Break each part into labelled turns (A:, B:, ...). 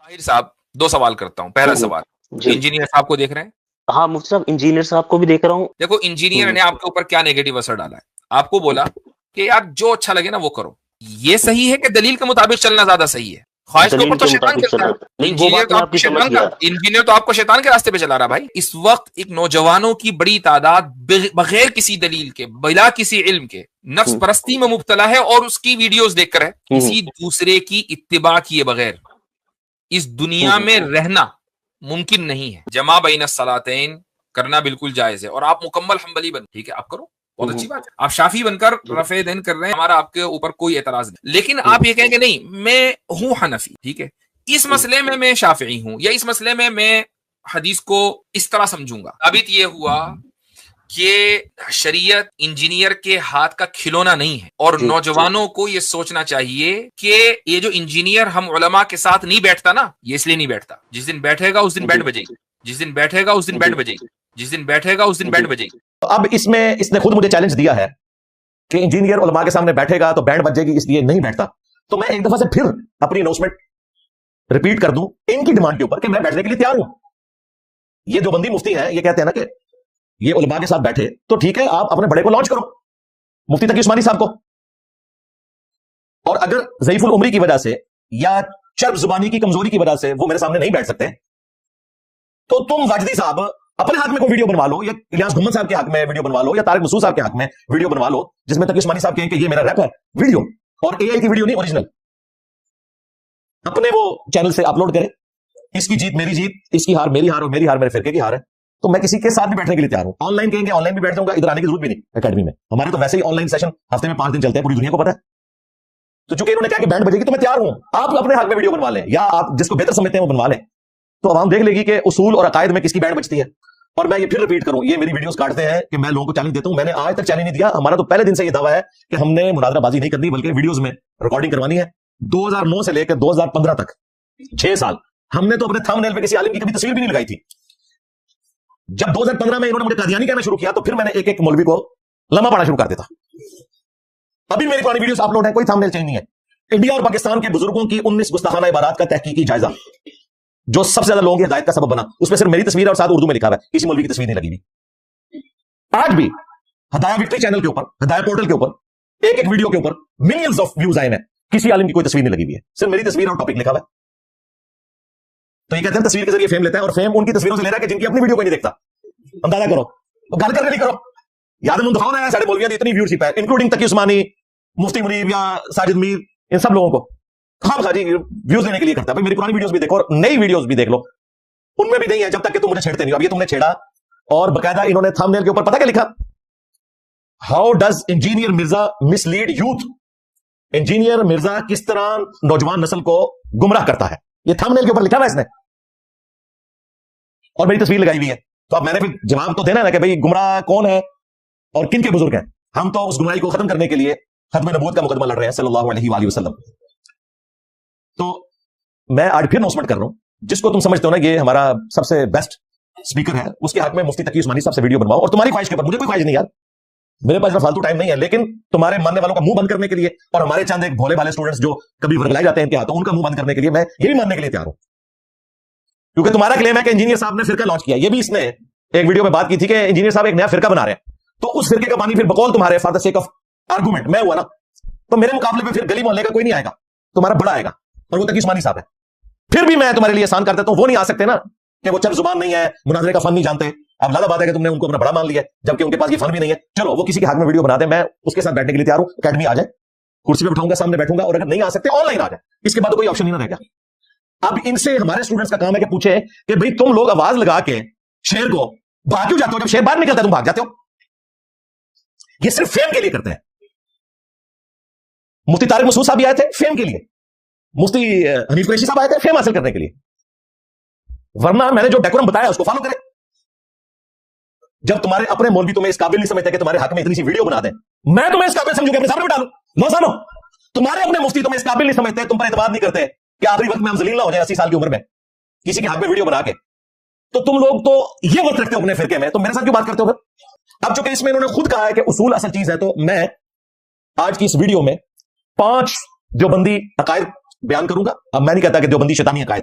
A: طاہر صاحب دو سوال کرتا ہوں. پہلا سوال, انجینئر صاحب کو دیکھ رہے ہیں؟
B: ہاں مفتی صاحب انجینئر صاحب کو بھی دیکھ رہا ہوں.
A: دیکھو انجینئر نے آپ کے اوپر کیا نیگیٹو اثر ڈالا ہے. آپ کو بولا کہ یار جو اچھا لگے نا وہ کرو. یہ صحیح ہے کہ دلیل کے مطابق چلنا زیادہ صحیح ہے؟ خواہش کے اوپر تو شیطان چلتا ہے. انجینئر تو آپ کو شیطان کے راستے پہ چلا رہا بھائی. اس وقت ایک نوجوانوں کی بڑی تعداد بغیر کسی دلیل کے, بلا کسی علم کے, نفس پرستی میں مبتلا ہے اور اس کی ویڈیوز دیکھ کر ہے. کسی دوسرے کی اتباع کیے بغیر اس دنیا میں رہنا ممکن نہیں ہے. جمع بین الصلاتین کرنا بالکل جائز ہے, اور آپ مکمل حنبلی بن, ٹھیک ہے آپ کرو, بہت اچھی بات ہے. آپ شافعی بن کر رفع دین کر رہے ہیں, ہمارا آپ کے اوپر کوئی اعتراض نہیں. لیکن آپ یہ کہیں کہ نہیں میں ہوں حنفی, ٹھیک ہے, اس مسئلے میں میں شافعی ہوں, یا اس مسئلے میں میں حدیث کو اس طرح سمجھوں گا. ثابت یہ ہوا کہ شریعت انجینئر کے ہاتھ کا کھلونا نہیں ہے, اور نوجوانوں کو یہ سوچنا چاہیے کہ یہ جو انجینئر ہم علماء کے ساتھ نہیں بیٹھتا نا, یہ اس لیے نہیں بیٹھتا. جس دن بیٹھے گا اس دن بیٹھ بجے گی, جس دن بیٹھے گا اس دن بیٹھ بجے گی, جس دن بیٹھے گا اس دن بیٹھ بجے گی.
C: اب اس میں اس نے خود مجھے چیلنج دیا ہے کہ انجینئر علماء کے سامنے بیٹھے گا تو بینڈ بجے گی, اس لیے نہیں بیٹھتا. تو میں ایک دفعہ سے پھر اپنی اناؤنسمنٹ ریپیٹ کر دوں ان کی ڈیمانڈ کے اوپر کہ میں بیٹھنے کے لیے تیار ہوں. یہ جو بندی مفتی ہیں یہ کہتے ہیں نا کہ یہ علماء کے ساتھ بیٹھے, تو ٹھیک ہے آپ اپنے بڑے کو لانچ کرو, مفتی تقی عثمانی صاحب کو. اور اگر ضعیف العمری کی وجہ سے یا چرب زبانی کی کمزوری کی وجہ سے وہ میرے سامنے نہیں بیٹھ سکتے, تو تم واجدی صاحب اپنے حق میں کوئی ویڈیو بنوا لو, یا الیاس گھمن صاحب کے حق میں ویڈیو بنوا لو, یا طارق مسعود صاحب کے حق میں ویڈیو بنوا لو, جس میں تقی عثمانی صاحب کہیں کہ یہ میرا ریپ ہے ویڈیو, اور اے آئی کی ویڈیو نہیں اوریجنل, اپنے وہ چینل سے اپلوڈ کرے. اس کی جیت میری جیت, اس کی ہار میری ہار, اور میری ہار میرے فرقے کی ہار ہے. تو میں کسی کے ساتھ بھی بیٹھنے کے لیے تیار ہوں. آن لائن کہیں گے آن لائن بھی بیٹھ جاؤں گا, ادھر آنے کی ضرورت بھی نہیں. اکیڈمی میں ہمارے تو ویسے ہی آن لائن سیشن ہفتے میں 5 دن چلتے ہیں, پوری دنیا کو پتا ہے. تو چونکہ انہوں نے کہا کہ بینڈ بجے گی تو میں تیار ہوں, آپ اپنے حق میں ویڈیو بنوا لیں, یا آپ جس کو بہتر سمجھتے ہیں وہ بنوا لیں. تو عوام دیکھ لے گی کہ اصول اور عقائد میں کس کی بینڈ بجتی ہے. اور میں یہ پھر ریپیٹ کروں, یہ میری ویڈیوز کاٹتے ہیں کہ میں لوگوں کو چیلنج دیتا ہوں. میں نے آج تک چیلنج نہیں دیا. ہمارا تو پہلے دن سے یہ دعویٰ ہے کہ ہم نے مناظرہ بازی نہیں کرنی, بلکہ ویڈیوز میں ریکارڈنگ کروانی ہے. 2009 سے لے کے 2015 تک 6 سال ہم نے تو اپنے تھم نیل پہ کسی عالم کی کبھی تصویر بھی نہیں لگائی تھی. جب 2015 میں انہوں نے مجھے قادیانی کہنا شروع کیا, تو پھر میں نے ایک ایک مولوی کو لمحہ پڑھنا شروع کر دیتا. ابھی میری پرانی ویڈیوز اپلوڈ ہیں, کوئی تھم نیل چینج نہیں ہے. انڈیا اور پاکستان کے بزرگوں کی 19 گستاخانہ عبارات کا تحقیقی جائزہ, جو سب سے زیادہ لوگوں کی ہدایت کا سبب بنا, اس میں صرف میری تصویر اور ساتھ اردو میں لکھا ہوا ہے, کسی مولوی کی تصویر نہیں لگی ہوئی. آج بھی ہدایہ وکٹری چینل کے اوپر, ہدایہ پورٹل کے اوپر ایک ایک ویڈیو کے اوپر ملینز آف ویوز آئے ہیں, کسی عالم کی کوئی تصویر نہیں لگی ہوئی ہے, صرف میری تصویر اور ٹاپک لکھا ہوا ہے. تو یہ کہتے ہیں تصویر کے ذریعے فیم لیتا ہے, اور فیم ان کی تصویروں سے لے رہا ہے کہ جن کی اپنی ویڈیو کوئی نہیں دیکھتا. اندازہ کرو, گل کرنے نہیں کرو. یاد منتخب ہے سارے مولویوں کی اتنی ویورشپ ہے, انکلوڈنگ تقی عثمانی, مفتی منیب یا ساجد میر, ان سب لوگوں کو ہم خاجی ویوز لینے کے لیے کرتا ہے. میری پرانی ویڈیوز بھی دیکھو اور نئی ویڈیوز بھی دیکھ لو, ان میں بھی نہیں ہے جب تک کہ تم مجھے چھیڑتے نہیں. اب یہ تم نے چھیڑا, اور باقاعدہ انہوں نے تھم نیل کے اوپر پتہ کیا لکھا, how does engineer Mirza miss lead youth. Engineer Mirza کس طرح نوجوان نسل کو گمراہ کرتا ہے, یہ تھم نیل کے اوپر لکھا ہوا ہے اس نے, اور میری تصویر لگائی ہوئی ہے. تو اب میں نے پھر جواب تو دینا ہے کہ بھئی گمراہ کون ہے اور کن کے بزرگ ہیں. ہم تو اس گمراہی کو ختم کرنے کے لیے ختم نبوت کا مقدمہ لڑ رہے ہیں صلی اللہ علیہ وآلہ وسلم. تو میں آج پھر اناؤنسمنٹ کر رہا ہوں, جس کو تم سمجھتے ہو نا یہ ہمارا سب سے بیسٹ اسپیکر ہے, اس کے حق میں مفتی تقی عثمانی صاحب سے ویڈیو بنواؤ. اور تمہاری خواہش کے اوپر, مجھے کوئی خواہش نہیں یار, میرے پاس فالتو ٹائم نہیں ہے, لیکن تمہارے ماننے والوں کا منہ بند کرنے کے لیے, اور ہمارے چند ایک بھولے بھالے اسٹوڈنٹس جو کبھی ورگلائے جاتے ہیں ان کے ہاتھوں, ان کا منہ بند کرنے کے لیے میں یہ بھی ماننے کے لیے تیار ہوں. کیونکہ تمہارا کلیم ہے کہ انجینئر صاحب نے فرقہ لانچ کیا, یہ بھی اس نے ایک ویڈیو میں بات کی تھی کہ انجینئر صاحب ایک نیا فرقہ بنا رہے ہیں, تو اس فرقے کا پانی پھر بقول تمہارے for the sake of argument میں ہوا نا, تو میرے مقابلے میں پھر گلی محلے کا کوئی نہیں آئے گا, تمہارا بڑا آئے گا, اور وہ تقی عثمانی صاحب ہے. پھر بھی میں تمہارے لیے آسان کر دیتا ہوں, وہ نہیں آ سکتے نا کہ وہ چرب زبان نہیں ہے, مناظرے کا فن نہیں جانتے. اب لازم بات ہے کہ تم نے ان کو اپنا بڑا مان لیا, جبکہ ان کے پاس یہ فن بھی نہیں ہے. چلو وہ کسی کے حق میں ویڈیو بنا دیں, میں اس کے ساتھ بیٹھنے کے لیے تیار ہوں. اکیڈمی آ جائے, کرسی پہ بٹھاؤں گا, سامنے بیٹھوں گا, اور اگر نہیں آ سکتے آن لائن آ جائے, اس کے بعد کوئی آپشن نہیں رہ گیا. اب ان سے ہمارے اسٹوڈنٹس کا کام ہے کہ پوچھے کہ بھئی تم لوگ آواز لگا کے شیر کو بھاگ کیوں جاتے ہو, جب شیر باہر نکلتا ہے تم بھاگ جاتے ہو. یہ صرف فیم کے لیے کرتے ہیں. مفتی طارق مسعود صاحب بھی آئے تھے فیم کے لیے, مفتی حنیف قریشی صاحب آئے تھے فیم حاصل کرنے کے لیے, ورنہ میں نے جو ڈیکورم بتایا اس کو فالو کرے. جب تمہارے اپنے مولوی تمہیں اس قابل نہیں سمجھتے کہ تمہارے حق میں اتنی سی ویڈیو بنا دیں, میں تمہیں اس قابل سمجھوں کہ اپنے سامنے بٹھا لوں. نو سانو, تمہارے اپنے مفتی تمہیں اس قابل نہیں سمجھتے, تم پر اعتماد نہیں کرتے کہ آخری وقت میں ہم ذلیل نہ ہو جائیں 80 سال کی عمر میں کسی کے حق میں ویڈیو بنا کے. تو تم لوگ تو یہ وقت رکھتے ہو اپنے فرقے میں, تو میرے ساتھ کیوں بات کرتے ہو پھر؟ اب چونکہ اس میں انہوں نے خود کہا ہے کہ اصول اصل چیز ہے, تو میں آج کی اس ویڈیو میں 5 دیوبندی عقائد بیان کروں گا. اب میں نہیں کہتا کہ دیوبندی شیطانی عقائد,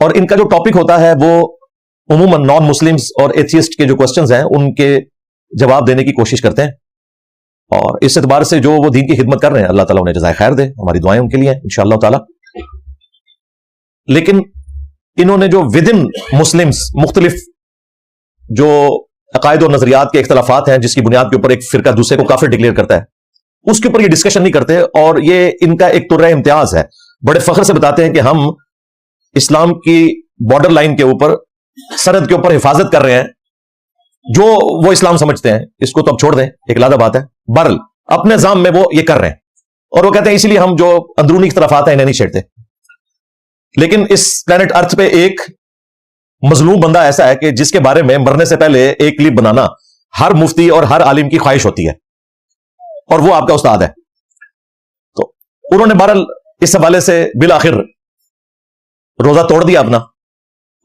C: اور ان کا جو ٹاپک ہوتا ہے وہ عموماً نان مسلمز اور ایتھیسٹ کے جو کوسچنز ہیں ان کے جواب دینے کی کوشش کرتے ہیں، اور اس اعتبار سے جو وہ دین کی خدمت کر رہے ہیں اللہ تعالیٰ انہیں جزائے خیر دے، ہماری دعائیں ان کے لیے انشاءاللہ تعالی۔ لیکن انہوں نے جو ودن مسلمز مختلف جو عقائد اور نظریات کے اختلافات ہیں جس کی بنیاد کے اوپر ایک فرقہ دوسرے کو کافر ڈکلیئر کرتا ہے، اس کے اوپر یہ ڈسکشن نہیں کرتے، اور یہ ان کا ایک طرح امتیاز ہے، بڑے فخر سے بتاتے ہیں کہ ہم اسلام کی بارڈر لائن کے اوپر سرحد کے اوپر حفاظت کر رہے ہیں، جو وہ اسلام سمجھتے ہیں اس کو تو اب چھوڑ دیں، ایک علیحدہ بات ہے، بہرحال اپنے نظام میں وہ یہ کر رہے ہیں، اور وہ کہتے ہیں اسی لیے ہم جو اندرونی اختلافات ہیں انہیں نہیں چھیڑتے۔ لیکن اس پلانٹ ارتھ پہ ایک مظلوم بندہ ایسا ہے کہ جس کے بارے میں مرنے سے پہلے ایک کلپ بنانا ہر مفتی اور ہر عالم کی خواہش ہوتی ہے، اور وہ آپ کا استاد ہے۔ تو انہوں نے بہرحال اس حوالے سے بالآخر روزہ توڑ دیا اپنا،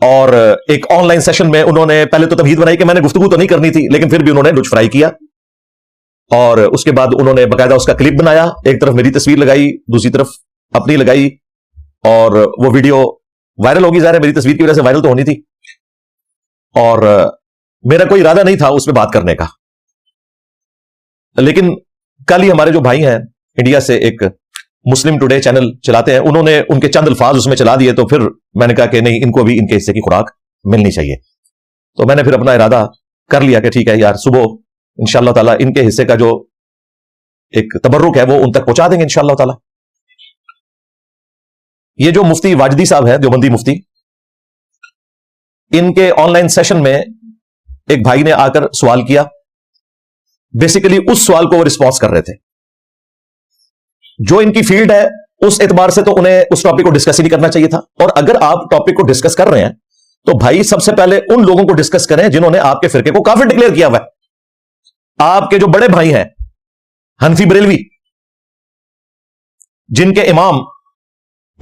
C: اور ایک آن لائن سیشن میں انہوں نے پہلے تو تمہید بنائی کہ میں نے گفتگو تو نہیں کرنی تھی، لیکن پھر بھی انہوں نے لطف فرائی کیا، اور اس کے بعد انہوں نے باقاعدہ اس کا کلپ بنایا، ایک طرف میری تصویر لگائی دوسری طرف اپنی لگائی، اور وہ ویڈیو وائرل ہوگی، ظاہر ہے میری تصویر کی وجہ سے وائرل تو ہونی تھی، اور میرا کوئی ارادہ نہیں تھا اس پہ بات کرنے کا۔ لیکن کل ہی ہمارے جو بھائی ہیں انڈیا سے ایک مسلم ٹوڈے چینل چلاتے ہیں، انہوں نے ان کے چند الفاظ اس میں چلا دیے، تو پھر میں نے کہا کہ نہیں، ان کو بھی ان کے حصے کی خوراک ملنی چاہیے، تو میں نے پھر اپنا ارادہ کر لیا کہ ٹھیک ہے یار، صبح انشاءاللہ تعالی ان کے حصے کا جو ایک تبرک ہے وہ ان تک پہنچا دیں گے انشاءاللہ تعالی۔ یہ جو مفتی واجدی صاحب ہیں دیوبندی مفتی، ان کے آن لائن سیشن میں ایک بھائی نے آ کر سوال کیا، بیسیکلی اس سوال کو وہ رسپانس کر رہے تھے، جو ان کی فیلڈ ہے اس اعتبار سے تو انہیں اس ٹاپک کو ڈسکس ہی نہیں کرنا چاہیے تھا، اور اگر آپ ٹاپک کو ڈسکس کر رہے ہیں تو بھائی سب سے پہلے ان لوگوں کو ڈسکس کریں جنہوں نے آپ کے فرقے کو کافر ڈکلیئر کیا ہوا ہے۔ آپ کے جو بڑے بھائی ہیں حنفی بریلوی، جن کے امام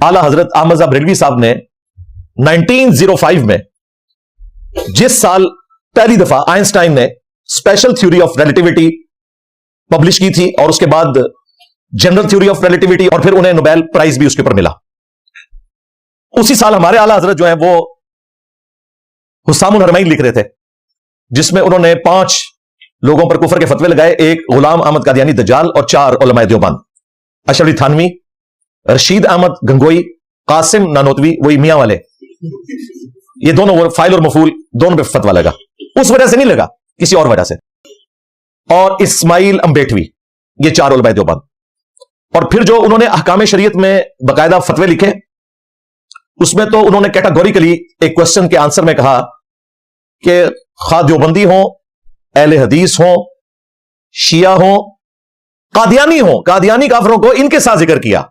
C: اعلی حضرت احمد رضا بریلوی صاحب نے 1905 میں جس سال پہلی دفعہ آئنسٹائن نے special theory of relativity publish کی تھی، اور اس کے بعد جنرل تھیوری آف ریلیٹیوٹی، اور پھر انہیں نوبیل پرائز بھی اس کے اوپر ملا، اسی سال ہمارے اعلی حضرت جو ہیں وہ حسام الحرمین لکھ رہے تھے، جس میں انہوں نے 5 لوگوں پر کفر کے فتوے لگائے، ایک غلام احمد قادیانی دجال، اور 4 علماء دیوبند، اشرف علی تھانوی، رشید احمد گنگوئی، قاسم نانوتوی، وہی میاں والے، یہ دونوں فائل اور مفعول دونوں پہ فتویٰ لگا، اس وجہ سے نہیں لگا، کسی اور وجہ سے، اور اسماعیل امبیٹوی، یہ 4 علماء دیوبند۔ اور پھر جو انہوں نے احکام شریعت میں باقاعدہ فتوے لکھے، اس میں تو انہوں نے کیٹاگوریکلی ایک کوسچن کے آنسر میں کہا کہ خواہ دیوبندی ہوں، اہل حدیث ہوں، شیعہ ہوں، قادیانی ہوں، قادیانی کافروں کو ان کے ساتھ ذکر کیا،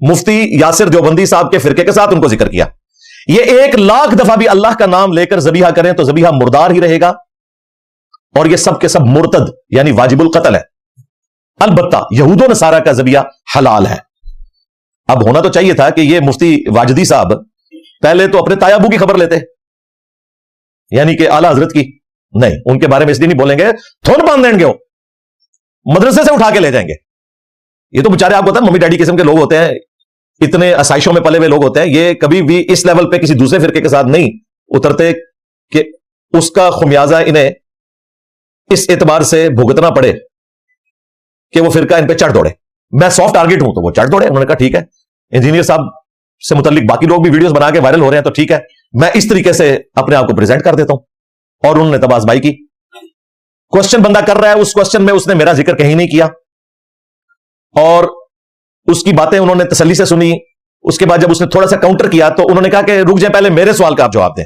C: مفتی یاسر دیوبندی صاحب کے فرقے کے ساتھ ان کو ذکر کیا، یہ 1,00,000 دفعہ بھی اللہ کا نام لے کر ذبیحہ کریں تو ذبیحہ مردار ہی رہے گا، اور یہ سب کے سب مرتد یعنی واجب القتل ہے۔ البتہ یہود و نصارہ کا ذبیحہ حلال ہے۔ اب ہونا تو چاہیے تھا کہ یہ مفتی واجدی صاحب پہلے تو اپنے تایا ابو کی خبر لیتے، یعنی کہ اعلی حضرت کی نہیں، ان کے بارے میں اس لیے نہیں بولیں گے، تھون باندھ دیں گے، وہ مدرسے سے اٹھا کے لے جائیں گے۔ یہ تو بےچارے آپ کو پتا ممی ڈیڈی قسم کے لوگ ہوتے ہیں، اتنے آسائشوں میں پلے ہوئے لوگ ہوتے ہیں، یہ کبھی بھی اس لیول پہ کسی دوسرے فرقے کے ساتھ نہیں اترتے کہ اس کا خمیازہ انہیں اس اعتبار سے بھگتنا پڑے کہ وہ فرقہ ان پہ چڑھ دوڑے۔ میں سافٹ ٹارگٹ ہوں تو وہ چڑھ دوڑے۔ انہوں نے کہا ٹھیک ہے، انجینئر صاحب سے متعلق باقی لوگ بھی ویڈیوز بنا کے وائرل ہو رہے ہیں تو ٹھیک ہے، میں اس طریقے سے اپنے آپ کو پریزنٹ کر دیتا ہوں، اور انہوں نے تبازبائی کی۔ کوسچن بندہ کر رہا ہے، اس کوسچن میں اس نے میرا ذکر کہیں نہیں کیا، اور اس کی باتیں انہوں نے تسلی سے سنی۔ اس کے بعد جب اس نے تھوڑا سا کاؤنٹر کیا تو انہوں نے کہا کہ رک جائیں، پہلے میرے سوال کا آپ جواب دیں،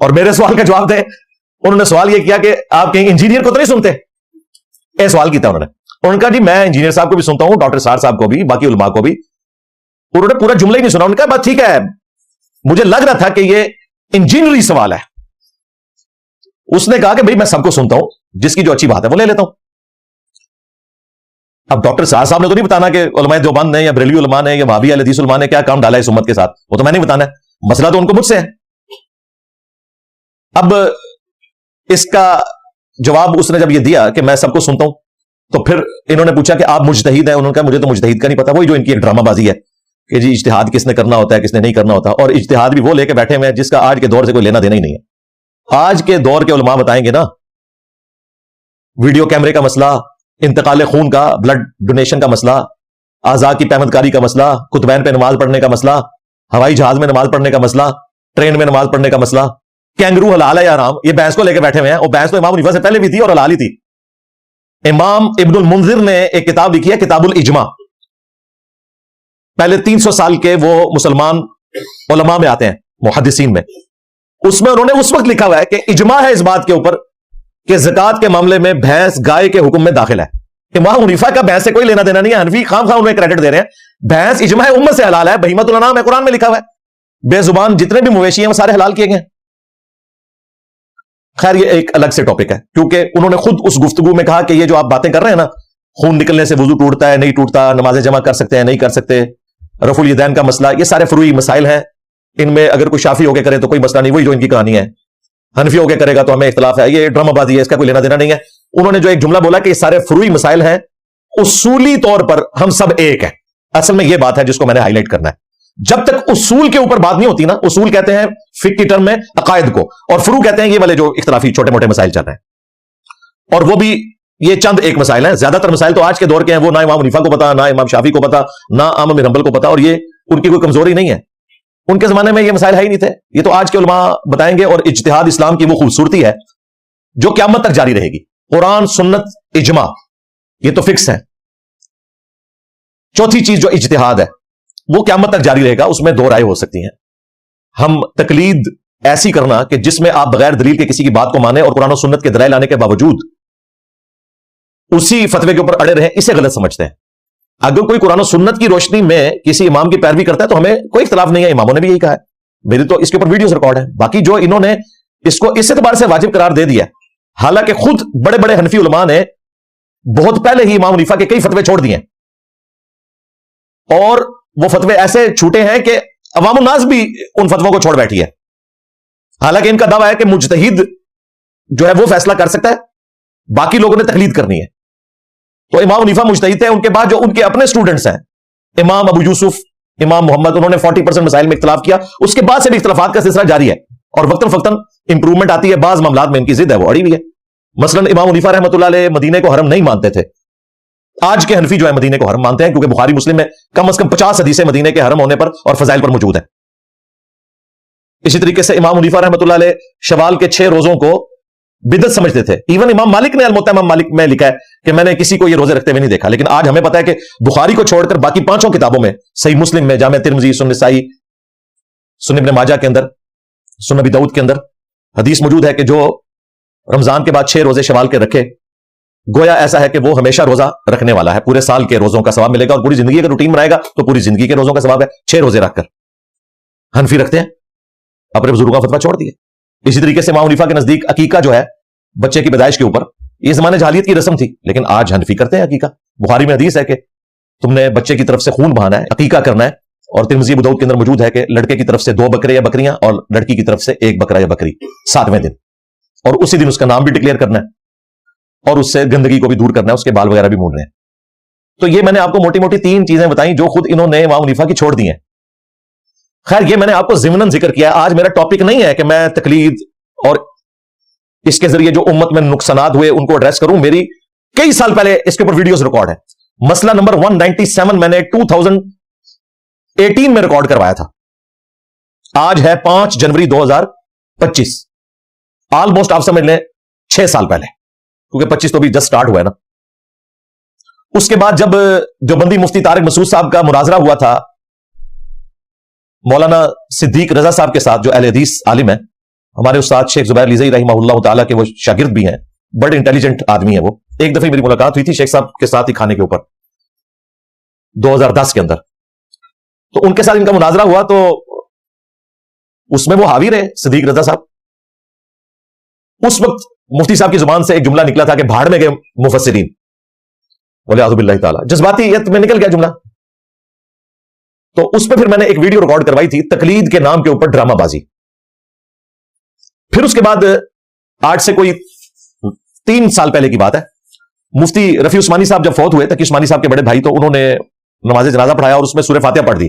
C: اور میرے سوال کا جواب دیں۔ انہوں نے سوال یہ کیا کہ آپ کہیں انجینئر کو تو نہیں سنتے، یہ سوال کیا تھا انہوں نے کہا جی میں انجینئر صاحب کو بھی سنتا ہوں، ڈاکٹر سار صاحب کو بھی، باقی علماء کو بھی۔ انہوں نے پورا جملہ ہی نہیں سنا، انہوں نے کہا بس ٹھیک ہے، مجھے لگ رہا تھا کہ یہ انجینئری سوال ہے۔ اس نے کہا کہ بھائی میں سب کو سنتا ہوں، جس کی جو اچھی بات ہے وہ لے لیتا ہوں۔ اب ڈاکٹر سار صاحب نے تو نہیں بتانا کہ علماء دیوبند نے یا بریلوی علماء نے یا وہابی اہل حدیث علماء نے کیا کام ڈالا ہے اس امت کے ساتھ، وہ تو میں نہیں بتانا ہے، مسئلہ تو ان کو مجھ سے ہے۔ اب اس کا جواب اس نے جب یہ دیا کہ میں سب کو سنتا ہوں، تو پھر انہوں نے پوچھا کہ آپ مجتہد ہیں؟ انہوں نے کہا مجھے تو مجتہد کا نہیں پتا، وہی جو ان کی ایک ڈرامہ بازی ہے کہ جی اجتہاد کس نے کرنا ہوتا ہے کس نے نہیں کرنا ہوتا, اور اجتہاد بھی وہ لے کے بیٹھے ہوئے ہیں جس کا آج کے دور سے کوئی لینا دینا ہی نہیں ہے. آج کے دور کے علماء بتائیں گے نا, ویڈیو کیمرے کا مسئلہ, انتقال خون کا, بلڈ ڈونیشن کا مسئلہ, اعضاء کی پیمندکاری کا مسئلہ, کتبین پہ نماز پڑھنے کا مسئلہ, ہوائی جہاز میں نماز پڑھنے کا مسئلہ, ٹرین میں نماز پڑھنے کا مسئلہ, کینگرو حلال ہے یا حرام, یہ بحث کو لے کے بیٹھے ہوئے ہیں. اور بحث تو امام حنیفہ سے پہلے بھی تھی اور حلال ہی تھی. امام ابن المنذر نے ایک کتاب لکھی ہے کتاب الاجماع, پہلے 300 سال کے وہ مسلمان علماء میں آتے ہیں, محدثین میں. اس میں انہوں نے اس وقت لکھا ہوا ہے کہ اجماع ہے اس بات کے اوپر کہ زکات کے معاملے میں بھینس گائے کے حکم میں داخل ہے. امام حنیفہ کا بحث سے کوئی لینا دینا نہیں ہے, حنفی خام خام انہیں کریڈٹ دے رہے ہیں. بھینس اجماع امت سے حلال ہے, بہیمۃ الانعام ہے, قرآن میں لکھا ہوا ہے. بے زبان جتنے بھی مویشی ہیں وہ سارے حلال کیے گئے. خیر یہ ایک الگ سے ٹاپک ہے, کیونکہ انہوں نے خود اس گفتگو میں کہا کہ یہ جو آپ باتیں کر رہے ہیں نا, خون نکلنے سے وضو ٹوٹتا ہے نہیں ٹوٹتا, نمازیں جمع کر سکتے ہیں نہیں کر سکتے, رفع الیدین کا مسئلہ, یہ سارے فروعی مسائل ہیں. ان میں اگر کوئی شافی ہو کے کرے تو کوئی مسئلہ نہیں, وہی جو ان کی کہانی ہے. حنفی ہو کے کرے گا تو ہمیں اختلاف ہے, یہ ڈرامہ بازی ہے, اس کا کوئی لینا دینا نہیں ہے. انہوں نے جو ایک جملہ بولا کہ یہ سارے فروعی مسائل ہیں, اصولی طور پر ہم سب ایک ہیں. اصل میں یہ بات ہے جس کو میں نے ہائی لائٹ کرنا ہے. جب تک اصول کے اوپر بات نہیں ہوتی نا, اصول کہتے ہیں فقہ کی ٹرم میں عقائد کو, اور فروع کہتے ہیں یہ والے جو اختلافی چھوٹے موٹے مسائل چل رہے ہیں. اور وہ بھی یہ چند ایک مسائل ہیں, زیادہ تر مسائل تو آج کے دور کے ہیں, وہ نہ امام حنیفہ کو پتا, نہ امام شافعی کو پتا, نہ احمد بن حنبل کو پتا, اور یہ ان کی کوئی کمزوری نہیں ہے. ان کے زمانے میں یہ مسائل ہے ہی نہیں تھے. یہ تو آج کے علماء بتائیں گے. اور اجتہاد اسلام کی وہ خوبصورتی ہے جو قیامت تک جاری رہے گی. قرآن, سنت, اجماع, یہ تو فکس ہے. چوتھی چیز جو اجتہاد ہے وہ قیامت تک جاری رہے گا, اس میں دو رائے ہو سکتی ہیں. ہم تقلید ایسی کرنا کہ جس میں آپ بغیر دلیل کے کسی کی بات کو مانیں اور قرآن و سنت کے دلائل لانے کے باوجود اسی فتوے کے اوپر اڑے رہیں, اسے غلط سمجھتے ہیں. اگر کوئی قرآن و سنت کی روشنی میں کسی امام کی پیروی کرتا ہے تو ہمیں کوئی اختلاف نہیں ہے, اماموں نے بھی یہی کہا ہے. میری تو اس کے اوپر ویڈیوز ریکارڈ ہیں. باقی جو انہوں نے اس کو اس اعتبار سے واجب قرار دے دیا, حالانکہ خود بڑے بڑے حنفی علماء نے بہت پہلے ہی امام حنیفہ کے کئی فتوے چھوڑ دیے, اور وہ فتوے ایسے چھوٹے ہیں کہ عوام الناس بھی ان فتووں کو چھوڑ بیٹھی ہے. حالانکہ ان کا دعویٰ ہے کہ مجتہد جو ہے وہ فیصلہ کر سکتا ہے, باقی لوگوں نے تقلید کرنی ہے. تو امام حنیفہ مجتہد تھے, ان کے بعد جو ان کے اپنے سٹوڈنٹس ہیں, امام ابو یوسف, امام محمد, انہوں نے 40% مسائل میں اختلاف کیا. اس کے بعد سے بھی اختلافات کا سلسلہ جاری ہے, اور وقتاً فوقتاً امپروومنٹ آتی ہے. بعض معاملات میں ان کی ضد ہے, وہ اڑی ہوئی ہے. مثلا امام حنیفہ رحمۃ اللہ علیہ مدینے کو حرم نہیں مانتے تھے. آج کے حنفی جو ہے مدینے کو حرم مانتے ہیں, کیونکہ بخاری مسلم میں کم از کم 50 حدیثیں مدینے کے حرم ہونے پر اور فضائل پر موجود ہیں. اسی طریقے سے امام حنیفہ رحمۃ اللہ علیہ شوال کے 6 روزوں کو بدعت سمجھتے تھے. ایون امام مالک نے الموطا امام مالک میں لکھا ہے کہ میں نے کسی کو یہ روزے رکھتے ہوئے نہیں دیکھا. لیکن آج ہمیں پتا ہے کہ بخاری کو چھوڑ کر باقی 5 کتابوں میں, صحیح مسلم میں, جامع ترمذی, سنن نسائی, سنن ابن ماجہ کے اندر, سنن ابی داؤد کے اندر حدیث موجود ہے کہ جو رمضان کے بعد 6 روزے شوال کے رکھے, گویا ایسا ہے کہ وہ ہمیشہ روزہ رکھنے والا ہے, پورے سال کے روزوں کا ثواب ملے گا, اور پوری زندگی کا روٹین بنائے گا تو پوری زندگی کے روزوں کا ثواب ہے. 6 روزے رکھ کر حنفی رکھتے ہیں, اپنے بزرگوں کا فتویٰ چھوڑ دیے. اسی طریقے سے امام حنیفہ کے نزدیک عقیقہ جو ہے بچے کی پیدائش کے اوپر, یہ زمانے جاہلیت کی رسم تھی, لیکن آج حنفی کرتے ہیں عقیقہ. بخاری میں حدیث ہے کہ تم نے بچے کی طرف سے خون بہانا ہے, عقیقہ کرنا ہے. اور ترمذی ابو داؤد کے اندر موجود ہے کہ لڑکے کی طرف سے 2 بکرے یا بکریاں, اور لڑکی کی طرف سے 1 بکرا یا بکری 7ویں دن, اور اسی دن اس کا نام بھی ڈکلیئر کرنا ہے, اور اس سے گندگی کو بھی دور کرنا ہے, اس کے بال وغیرہ بھی مونڈنے ہیں. تو یہ میں نے آپ کو موٹی موٹی 3 چیزیں بتائیں جو خود انہوں نے امام حنیفہ کی چھوڑ دی ہیں. خیر یہ میں نے آپ کو ضمناً ذکر کیا. آج میرا ٹاپک نہیں ہے کہ میں تقلید اور اس کے ذریعے جو امت میں نقصانات ہوئے ان کو ایڈریس کروں. میری کئی سال پہلے اس کے اوپر ویڈیوز ریکارڈ ہے. مسئلہ نمبر 197 میں نے 2018 میں ریکارڈ کروایا تھا. آج ہے 5 جنوری 2025, آلموسٹ آپ سمجھ لیں 6 سال پہلے, کیونکہ 25 تو بھی جسٹ سٹارٹ ہوا ہے نا. اس کے بعد جب جو بندی مفتی طارق مسعود صاحب کا مناظرہ ہوا تھا مولانا صدیق رضا صاحب کے ساتھ, جو اہل حدیث عالم ہیں, ہمارے استاد شیخ زبیر لیزئی رحمہ اللہ تعالیٰ کے وہ شاگرد بھی ہیں, بڑے انٹیلیجنٹ آدمی ہیں وہ. ایک دفعہ میری ملاقات ہوئی تھی شیخ صاحب کے ساتھ ہی کھانے کے اوپر 2010 کے اندر. تو ان کے ساتھ ان کا مناظرہ ہوا, تو اس میں وہ حاوی رہے صدیق رضا صاحب. اس وقت مفتی صاحب کی زبان سے ایک جملہ نکلا تھا کہ بھاڑ میں گئے مفسرین, ولیعوذ باللہ تعالیٰ, جذباتیت میں نکل گیا جملہ. تو اس پہ پھر میں نے ایک ویڈیو ریکارڈ کروائی تھی, تقلید کے نام کے اوپر ڈرامہ بازی. پھر اس کے بعد آج سے کوئی 3 سال پہلے کی بات ہے, مفتی رفیع عثمانی صاحب جب فوت ہوئے, تقی عثمانی صاحب کے بڑے بھائی, تو انہوں نے نماز جنازہ پڑھایا اور اس میں سورہ فاتحہ پڑھ دی.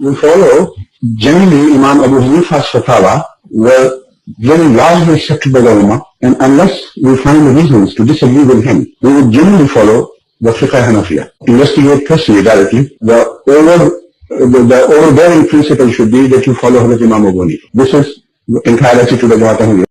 D: We follow generally Imam Abu Hanifa's fatwa were very largely accepted by the Ummah, and unless we find reasons to disagree with him, we would generally follow the Fiqh Hanafiya. Investigate personally directly. The overbearing principle should be that you follow Hazrat Imam Abu Hanifa. This is entirely to the Jamaat Ahmadiyya.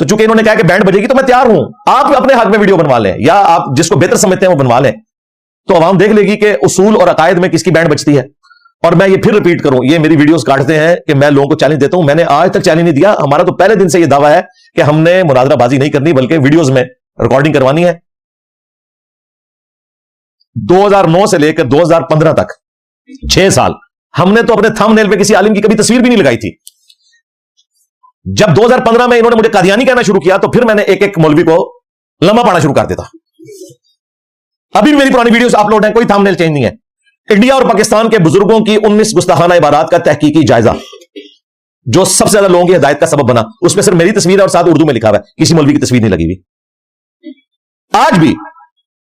C: تو چونکہ انہوں نے کہا کہ band بجے گی تو میں تیار ہوں, آپ اپنے حق میں ویڈیو بنوا لیں یا آپ جس کو بہتر سمجھتے ہیں وہ بنوا لیں, تو عوام دیکھ لے گی کہ اصول اور عقائد میں کس کی بینڈ بجتی ہے. اور میں یہ پھر ریپیٹ کروں, یہ میری ویڈیوز کاٹتے ہیں کہ میں لوگوں کو چیلنج دیتا ہوں, میں نے آج تک چیلنج نہیں دیا. ہمارا تو پہلے دن سے یہ دعویٰ ہے کہ ہم نے مناظرہ بازی نہیں کرنی بلکہ ویڈیوز میں ریکارڈنگ کروانی ہے. 2009 سے لے کر 2015 تک 6 سال ہم نے تو اپنے تھم نیل پہ کسی عالم کی کبھی تصویر بھی نہیں لگائی تھی. جب 2015 میں انہوں نے مجھے قادیانی کہنا شروع کیا تو پھر میں نے ایک ایک مولوی کو لمحہ پانا شروع کر دیتا. ابھی بھی میری پرانی ویڈیوز اپلوڈ ہیں, کوئی تھم نیل چینج نہیں ہے. انڈیا اور پاکستان کے بزرگوں کی 19 گستاخانہ عبارات کا تحقیقی جائزہ جو سب سے زیادہ لوگوں کی ہدایت کا سبب بنا, اس میں صرف میری تصویر ہے اور ساتھ اردو میں لکھا ہوا ہے, کسی مولوی کی تصویر نہیں لگی ہوئی. آج بھی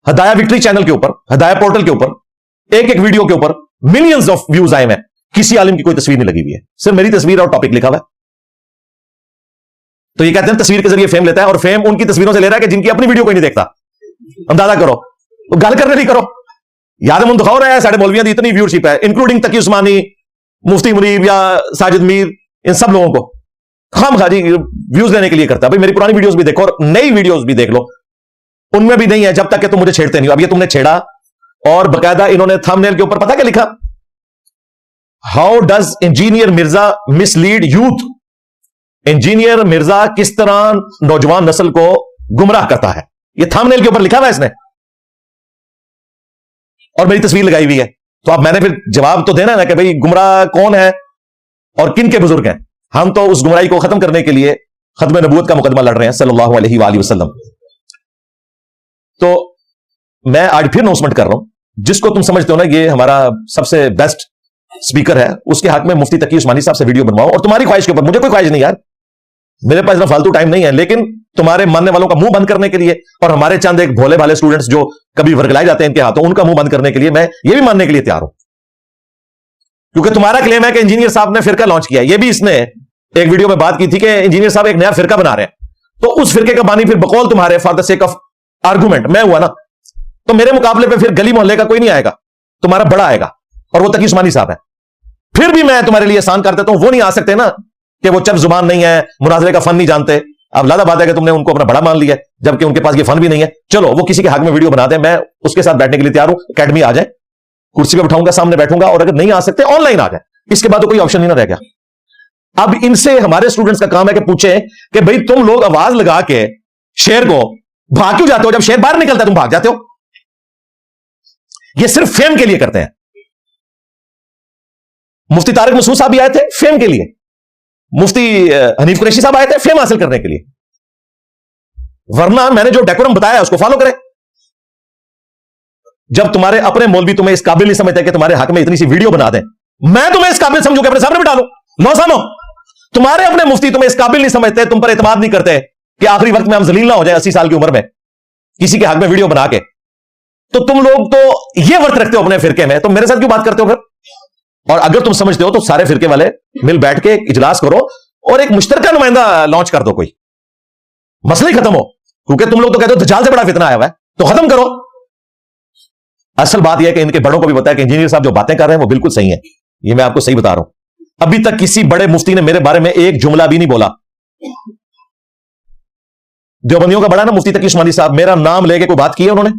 C: ہدایہ وکٹری چینل کے اوپر, ہدایہ پورٹل کے اوپر ایک ایک ویڈیو کے اوپر ملینز آف ویوز آئے ہیں, کسی عالم کی کوئی تصویر نہیں لگی ہوئی ہے, صرف میری تصویر اور ٹاپک لکھا ہوا ہے. تو یہ کہتے ہیں تصویر کے ذریعے فیم لیتا ہے, اور فیم ان کی تصویروں سے لے رہا ہے کہ جن کی اپنی ویڈیو کوئی نہیں دیکھتا. اندازہ کرو, گل کرنے نہیں کرو, یاد منتخب رہا ہے ساڑھے مولویاں دی اتنی ویورشپ ہے, انکلوڈنگ تقی عثمانی, مفتی منیب یا ساجد میر, ان سب لوگوں کو خام خاجی ویوز لینے کے لیے کرتا ہے. بھائی میری پرانی ویڈیوز بھی دیکھو اور نئی ویڈیوز بھی دیکھ لو, ان میں بھی نہیں ہے جب تک کہ تم مجھے چھیڑتے نہیں ہو. اب یہ تم نے چھیڑا, اور باقاعدہ انہوں نے تھم نیل کے اوپر پتہ کیا لکھا, how does engineer Mirza miss lead youth. Engineer Mirza کس طرح نوجوان نسل کو گمراہ کرتا ہے, یہ تھم نیل کے اوپر لکھا ہوا ہے اس نے, اور میری تصویر لگائی ہوئی ہے. تو اب میں نے پھر جواب تو دینا ہے نا کہ بھئی گمراہ کون ہے اور کن کے بزرگ ہیں. ہم تو اس گمراہی کو ختم کرنے کے لیے ختم نبوت کا مقدمہ لڑ رہے ہیں صلی اللہ علیہ وآلہ وسلم. تو میں آج پھر اناؤنسمنٹ کر رہا ہوں, جس کو تم سمجھتے ہو نا یہ ہمارا سب سے بیسٹ اسپیکر ہے, اس کے حق میں مفتی تقی عثمانی صاحب سے ویڈیو بنواؤ. اور تمہاری خواہش کے اوپر, مجھے کوئی خواہش نہیں یار, میرے پاس اتنا فالتو ٹائم نہیں ہے, لیکن تمہارے ماننے والوں کا منہ بند کرنے کے لیے اور ہمارے چند ایک بھولے بھالے اسٹوڈنٹس جو کبھی ورگلائے جاتے ہیں ان کے ہاتھوں, ان کا منہ بند کرنے کے لیے میں یہ بھی ماننے کے لیے تیار ہوں. کیونکہ تمہارا کلیم ہے کہ انجینئر صاحب نے فرقہ لانچ کیا, یہ بھی اس نے ایک ویڈیو میں بات کی تھی کہ انجینئر صاحب ایک نیا فرقہ بنا رہے ہیں, تو اس فرقے کا بانی پھر بقول تمہارے for the sake of argument میں ہوا نا, تو میرے مقابلے پہ پھر گلی محلے کا کوئی نہیں آئے گا, تمہارا بڑا آئے گا, اور وہ تقی عثمانی صاحب ہے. پھر بھی میں تمہارے لیے احسان کر دیتا ہوں, وہ نہیں آ سکتے نا کہ وہ چپ زبان نہیں ہے, مناظرے کا فن نہیں جانتے. اب لادہ بات ہے کہ تم نے ان کو اپنا بڑا مان لیا جبکہ ان کے پاس یہ فن بھی نہیں ہے. چلو وہ کسی کے حق میں ویڈیو بنا دیں, میں اس کے ساتھ بیٹھنے کے لیے تیار ہوں. اکیڈمی آ جائیں, کرسی پہ بٹھاؤں گا, سامنے بیٹھوں گا, اور اگر نہیں آ سکتے آن لائن آ جائیں, اس کے بعد تو کوئی آپشن نہیں نہ رہ گیا. اب ان سے ہمارے اسٹوڈنٹس کا کام ہے کہ پوچھیں کہ بھئی تم لوگ آواز لگا کے شیر کو بھاگ کیوں جاتے ہو, جب شیر باہر نکلتا ہے تم بھاگ جاتے ہو. یہ صرف فیم کے لیے کرتے ہیں. مفتی طارق مسعود صاحب بھی آئے تھے فیم کے لیے, مفتی حنیف قریشی صاحب آئے تھے فیم حاصل کرنے کے لیے, ورنہ میں نے جو ڈیکورم بتایا اس کو فالو کریں. جب تمہارے اپنے مولوی تمہیں اس قابل نہیں سمجھتے کہ تمہارے حق میں اتنی سی ویڈیو بنا دیں, میں تمہیں اس قابل سمجھوں کہ اپنے سامنے بٹھا لوں. لو سامو, تمہارے اپنے مفتی تمہیں اس قابل نہیں سمجھتے, تم پر اعتماد نہیں کرتے کہ آخری وقت میں ہم ذلیل نہ ہو جائیں 80 سال کی عمر میں کسی کے حق میں ویڈیو بنا کے. تو تم لوگ تو یہ ورت رکھتے ہو اپنے فرقے میں, تو میرے ساتھ کیوں بات کرتے ہو پھر؟ اور اگر تم سمجھتے ہو تو سارے فرقے والے مل بیٹھ کے ایک اجلاس کرو اور ایک مشترکہ نمائندہ لانچ کر دو, کوئی مسئلہ ہی ختم ہو. کیونکہ تم لوگ تو کہتے ہو دجال سے بڑا فتنہ آیا ہوا ہے, تو ختم کرو. اصل بات یہ ہے کہ ان کے بڑوں کو بھی پتا ہے کہ انجینئر صاحب جو باتیں کر رہے ہیں وہ بالکل صحیح ہیں. یہ میں آپ کو صحیح بتا رہا ہوں. ابھی تک کسی بڑے مفتی نے میرے بارے میں ایک جملہ بھی نہیں بولا. دیوبندیوں کا بڑا نا مفتی تقی عثمانی صاحب, میرا نام لے کے کوئی بات کی ہے انہوں نے؟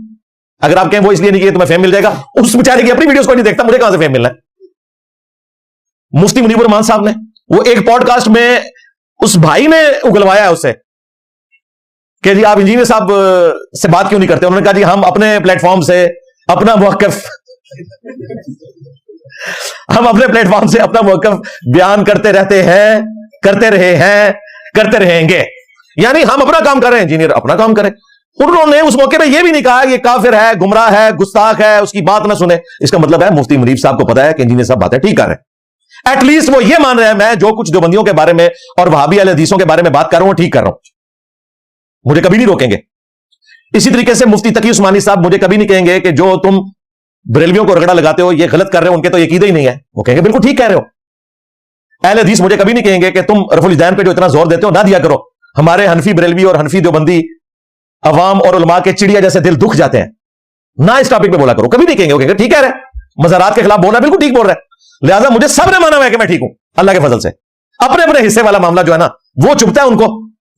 C: اگر آپ کہیں وہ اس لیے نہیں کہ تمہیں فیم مل جائے گا, اس بیچارے کی اپنی ویڈیوز کو نہیں دیکھتا, مجھے کہاں سے فیم ملنا ہے. مفتی منیب الرحمان صاحب نے وہ ایک پوڈ کاسٹ میں اس بھائی نے اگلوایا ہے اس سے کہ جی آپ انجینئر صاحب سے بات کیوں نہیں کرتے. انہوں نے کہا جی ہم اپنے پلیٹ فارم سے اپنا موقف ہم اپنے پلیٹ فارم سے اپنا موقف بیان کرتے رہتے ہیں, کرتے رہے ہیں, کرتے رہیں گے. یعنی ہم اپنا کام کر رہے ہیں, انجینئر اپنا کام کریں. انہوں نے اس موقع پہ یہ بھی نہیں کہا یہ کافر ہے, گمراہ ہے, گستاخ ہے, اس کی بات نہ سنیں. اس کا مطلب ہے مفتی منیب صاحب کو پتا ہے کہ انجینئر صاحب باتیں ٹھیک کر رہے ہیں. ایٹ لیسٹ وہ یہ مان رہے ہیں میں جو کچھ دیوبندیوں کے بارے میں اور وہابی اہل حدیثوں کے بارے میں بات کر رہا ہوں ٹھیک کر رہا ہوں. مجھے کبھی نہیں روکیں گے. اسی طریقے سے مفتی تقی عثمانی صاحب مجھے کبھی نہیں کہیں گے کہ جو تم بریلویوں کو رگڑا لگاتے ہو یہ غلط کر رہے ہو, ان کے تو یہ عقیدہ ہی نہیں ہے. وہ کہیں گے بالکل ٹھیک کہہ رہے ہو. اہل حدیث مجھے کبھی نہیں کہیں گے کہ تم رفع الجدین پہ جو اتنا زور دیتے ہو نہ دیا کرو. ہمارے حنفی بریلوی اور حنفی دیوبندی عوام اور علماء کے چڑیا جیسے دل دکھ جاتے ہیں, نہ اس ٹاپک پہ بولا کرو. کبھی نہیں کہیں گے, وہ کہیں گے ٹھیک کہہ رہے ہیں, مزارات کے خلاف بولنا بالکل ٹھیک بول رہے ہیں. لہٰذا مجھے سب نے مانا ہوا ہے کہ میں ٹھیک ہوں اللہ کے فضل سے. اپنے اپنے حصے والا معاملہ جو ہے نا وہ چبھتا ہے ان کو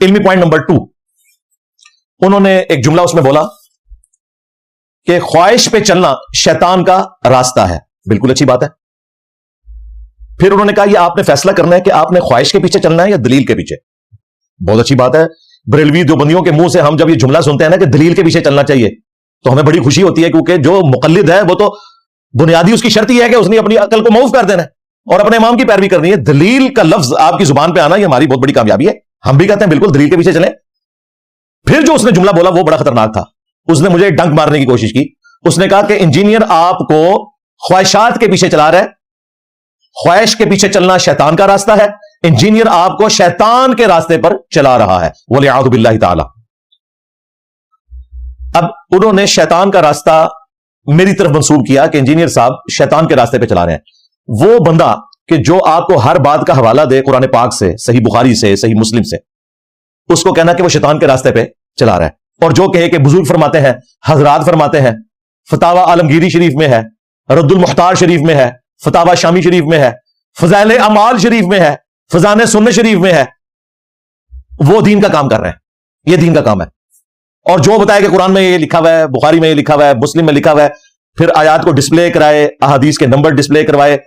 C: علمی پوائنٹ نمبر 2، انہوں نے ایک جملہ اس میں بولا کہ خواہش پہ چلنا شیطان کا راستہ ہے. بالکل اچھی بات ہے. پھر انہوں نے کہا یہ آپ نے فیصلہ کرنا ہے کہ آپ نے خواہش کے پیچھے چلنا ہے یا دلیل کے پیچھے. بہت اچھی بات ہے. بریلوی دیوبندیوں کے منہ سے ہم جب یہ جملہ سنتے ہیں نا کہ دلیل کے پیچھے چلنا چاہیے تو ہمیں بڑی خوشی ہوتی ہے، کیونکہ جو مقلد ہے وہ تو بنیادی اس کی شرط یہ ہے کہ اس نے اپنی عقل کو معاف کر دینا ہے اور اپنے امام کی پیروی کرنی ہے. دلیل کا لفظ آپ کی زبان پہ آنا یہ ہماری بہت بڑی کامیابی ہے. ہم بھی کہتے ہیں بالکل دلیل کے پیچھے چلیں. پھر جو اس نے جملہ بولا وہ بڑا خطرناک تھا. اس نے مجھے ڈنک مارنے کی کوشش کی. اس نے کہا کہ انجینئر آپ کو خواہشات کے پیچھے چلا رہا ہے. خواہش کے پیچھے چلنا شیطان کا راستہ ہے. انجینئر آپ کو شیطان کے راستے پر چلا رہا ہے. وَلِعَاذُ بِاللَّهِ تعالی. اب انہوں نے شیطان کا راستہ میری طرف منسوب کیا کہ انجینئر صاحب شیطان کے راستے پہ چلا رہے ہیں. وہ بندہ کہ جو آپ کو ہر بات کا حوالہ دے قرآن پاک سے، صحیح بخاری سے، صحیح مسلم سے، اس کو کہنا کہ وہ شیطان کے راستے پہ چلا رہا ہے. اور جو کہے کہ بزرگ فرماتے ہیں، حضرات فرماتے ہیں، فتاوی عالمگیری شریف میں ہے، رد المختار شریف میں ہے، فتاوی شامی شریف میں ہے، فضائل اعمال شریف میں ہے، فضائل سنت شریف میں ہے، وہ دین کا کام کر رہے ہیں. یہ دین کا کام ہے. اور جو بتائے کہ قرآن میں یہ لکھا ہوا ہے، بخاری میں یہ لکھا ہوا ہے، مسلم میں لکھا ہوا ہے، پھر آیات کو ڈسپلے کرائے، احادیث کے نمبر ڈسپلے کروائے،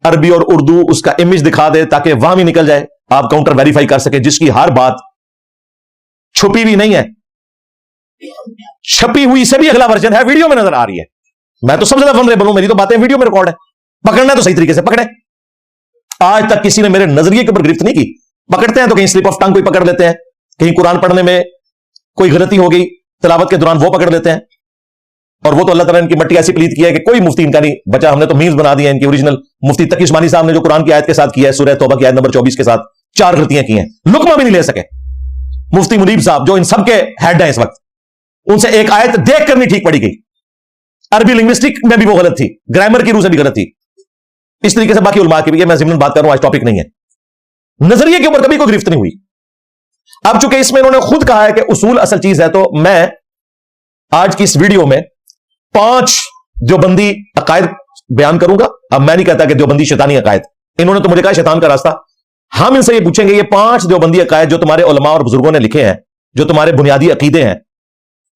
C: عربی اور اردو اس کا امیج دکھا دے تاکہ وہاں بھی نکل جائے، آپ کاؤنٹر ویریفائی کر سکے، جس کی ہر بات چھپی بھی نہیں ہے، چھپی ہوئی سے بھی اگلا ورژن ہے، ویڈیو میں نظر آ رہی ہے. میں تو سب سے زیادہ vulnerable ہوں، میری تو باتیں ویڈیو میں ریکارڈ ہے. پکڑنا تو صحیح طریقے سے پکڑے. آج تک کسی نے میرے نظریے کے اوپر گرفت نہیں کی. پکڑتے ہیں تو کہیں سلپ آف ٹنگ کوئی پکڑ لیتے ہیں، کہیں قرآن پڑھنے میں کوئی غلطی ہو گئی تلاوت کے دوران وہ پکڑ لیتے ہیں. اور وہ تو اللہ تعالیٰ نے ان کی مٹی ایسی پلیت کی ہے کہ کوئی مفتی ان کا نہیں بچا. ہم نے تو میمز بنا دی ہیں ان کی. اوریجنل مفتی تقی عثمانی صاحب نے جو قرآن کی آیت کے ساتھ کیا ہے، سورہ توبہ کی آیت نمبر 24 کے ساتھ 4 غلطیاں کی ہیں، لقمہ بھی نہیں لے سکے. مفتی منیب صاحب جو ان سب کے ہیڈ ہیں اس وقت، ان سے ایک آیت دیکھ کر نہیں ٹھیک پڑی گئی. عربی لنگوسٹک میں بھی وہ غلط تھی، گرامر کی روح سے بھی غلط تھی. اس طریقے سے باقی علماء کی بھی. یہ میں ضمن بات کر رہا ہوں، آج ٹاپک نہیں ہے. نظریے کے اوپر کبھی کوئی گرفت نہیں ہوئی. اب چونکہ اس میں انہوں نے خود کہا ہے کہ اصول اصل چیز ہے، تو میں آج کی اس ویڈیو میں 5 دیوبندی عقائد بیان کروں گا. اب میں نہیں کہتا کہ دیوبندی شیطانی عقائد، انہوں نے تو مجھے کہا شیطان کا راستہ. ہم ان سے یہ پوچھیں گے یہ 5 دیوبندی عقائد جو تمہارے علماء اور بزرگوں نے لکھے ہیں، جو تمہارے بنیادی عقیدے ہیں،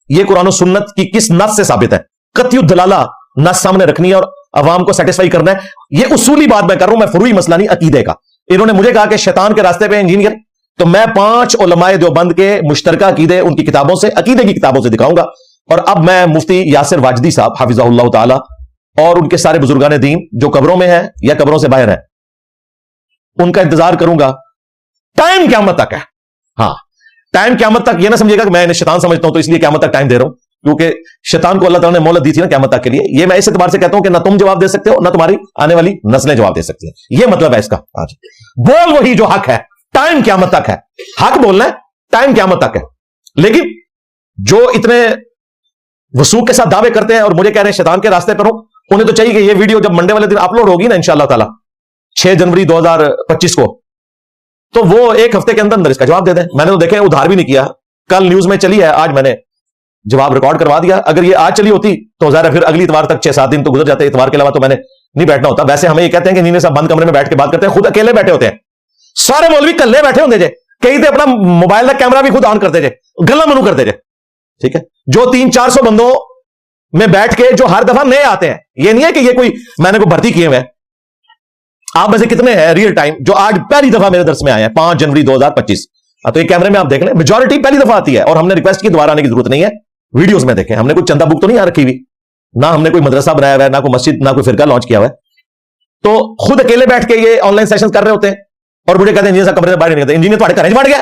C: یہ قرآن و سنت کی کس نص سے ثابت ہے؟ قطعی الدلالہ نص سامنے رکھنی ہے اور عوام کو سیٹسفائی کرنا ہے. یہ اصولی بات میں کر رہا ہوں، میں فروعی مسئلہ نہیں، عقیدے کا. انہوں نے مجھے کہا کہ شیطان کے راستے پہ انجینئر، تو میں 5 علماء دیوبند کے مشترکہ عقیدے ان کی کتابوں سے، عقیدے کی کتابوں سے دکھاؤں گا. اور اب میں مفتی یاسر واجدی صاحب حافظہ اللہ تعالی اور ان کے سارے بزرگان دین جو قبروں میں ہیں یا قبروں سے باہر ہیں، ان کا انتظار کروں گا. ٹائم قیامت تک ہے. ہاں، ٹائم قیامت تک. یہ نہ سمجھے گا کہ میں انہیں شیطان سمجھتا ہوں تو اس لیے قیامت تک ٹائم دے رہا ہوں، کیونکہ شیطان کو اللہ تعالیٰ نے مہلت دی تھی نا قیامت تک کے لیے. یہ میں اس اعتبار سے کہتا ہوں کہ نہ تم جواب دے سکتے ہو، نہ تمہاری آنے والی نسلیں جواب دے سکتی ہیں. یہ مطلب ہے اس کا. آج بول وہی جو حق ہے، ٹائم قیامت تک ہے. حق بولنا ہے، ٹائم قیامت تک ہے. لیکن جو اتنے وثوق کے ساتھ دعوے کرتے ہیں اور مجھے کہہ رہے ہیں شیطان کے راستے پر ہوں، انہیں تو چاہیے کہ یہ ویڈیو جب منڈے والے دن اپلوڈ ہوگی نا انشاءاللہ تعالی 6 جنوری 2025 کو، تو وہ 1 ہفتے کے اندر اس کا جواب دے دیں. میں نے تو دیکھیں ادھار بھی نہیں کیا. کل نیوز میں چلی ہے، آج میں نے جواب ریکارڈ کروا دیا. اگر یہ آج چلی ہوتی تو ظاہر ہے پھر اگلی اتوار تک 6-7 دن تو گزر جاتے. اتوار کے علاوہ تو میں نے نہیں بیٹھنا ہوتا. ویسے ہمیں یہ کہتے ہیں کہ انجینئر صاحب بند کمرے میں بیٹھ کے بات کرتے ہیں، خود اکیلے بیٹھے ہوتے ہیں. سارے مولوی کلے بیٹھے ہوتے جے، کہیں تے اپنا موبائل کا کیمرہ بھی خود آن کرتے جے، گلا منو کرتے جے. ٹھیک ہے، جو 300-400 بندوں میں بیٹھ کے جو ہر دفعہ نئے آتے ہیں، یہ نہیں ہے کہ یہ کوئی میں نے کوئی بھرتی کیے ہوئے ہیں. آپ میں سے کتنے ہیں ریئل ٹائم جو آج پہلی دفعہ میرے درس میں آئے ہیں 5 جنوری 2025؟ تو یہ کیمرے میں آپ دیکھ لیں، میجورٹی پہلی دفعہ آتی ہے. اور ہم نے ریکویسٹ کی دوبارہ آنے کی ضرورت نہیں ہے. ویڈیوز میں دیکھیں، ہم نے کوئی چندہ بک تو نہیں آ رکھی ہوئی، نہ ہم نے کوئی مدرسہ بنایا ہوا ہے، نہ کوئی مسجد، نہ کوئی فرقہ لانچ کیا ہوا ہے. تو خود اکیلے بیٹھ کے یہ آن لائن سیشن کر رہے ہوتے ہیں اور مجھے کہتے ہیں انجینئر صاحب کمرے سے باہر نہیں نکلتے. انجینئر تو گھر بڑھ گیا،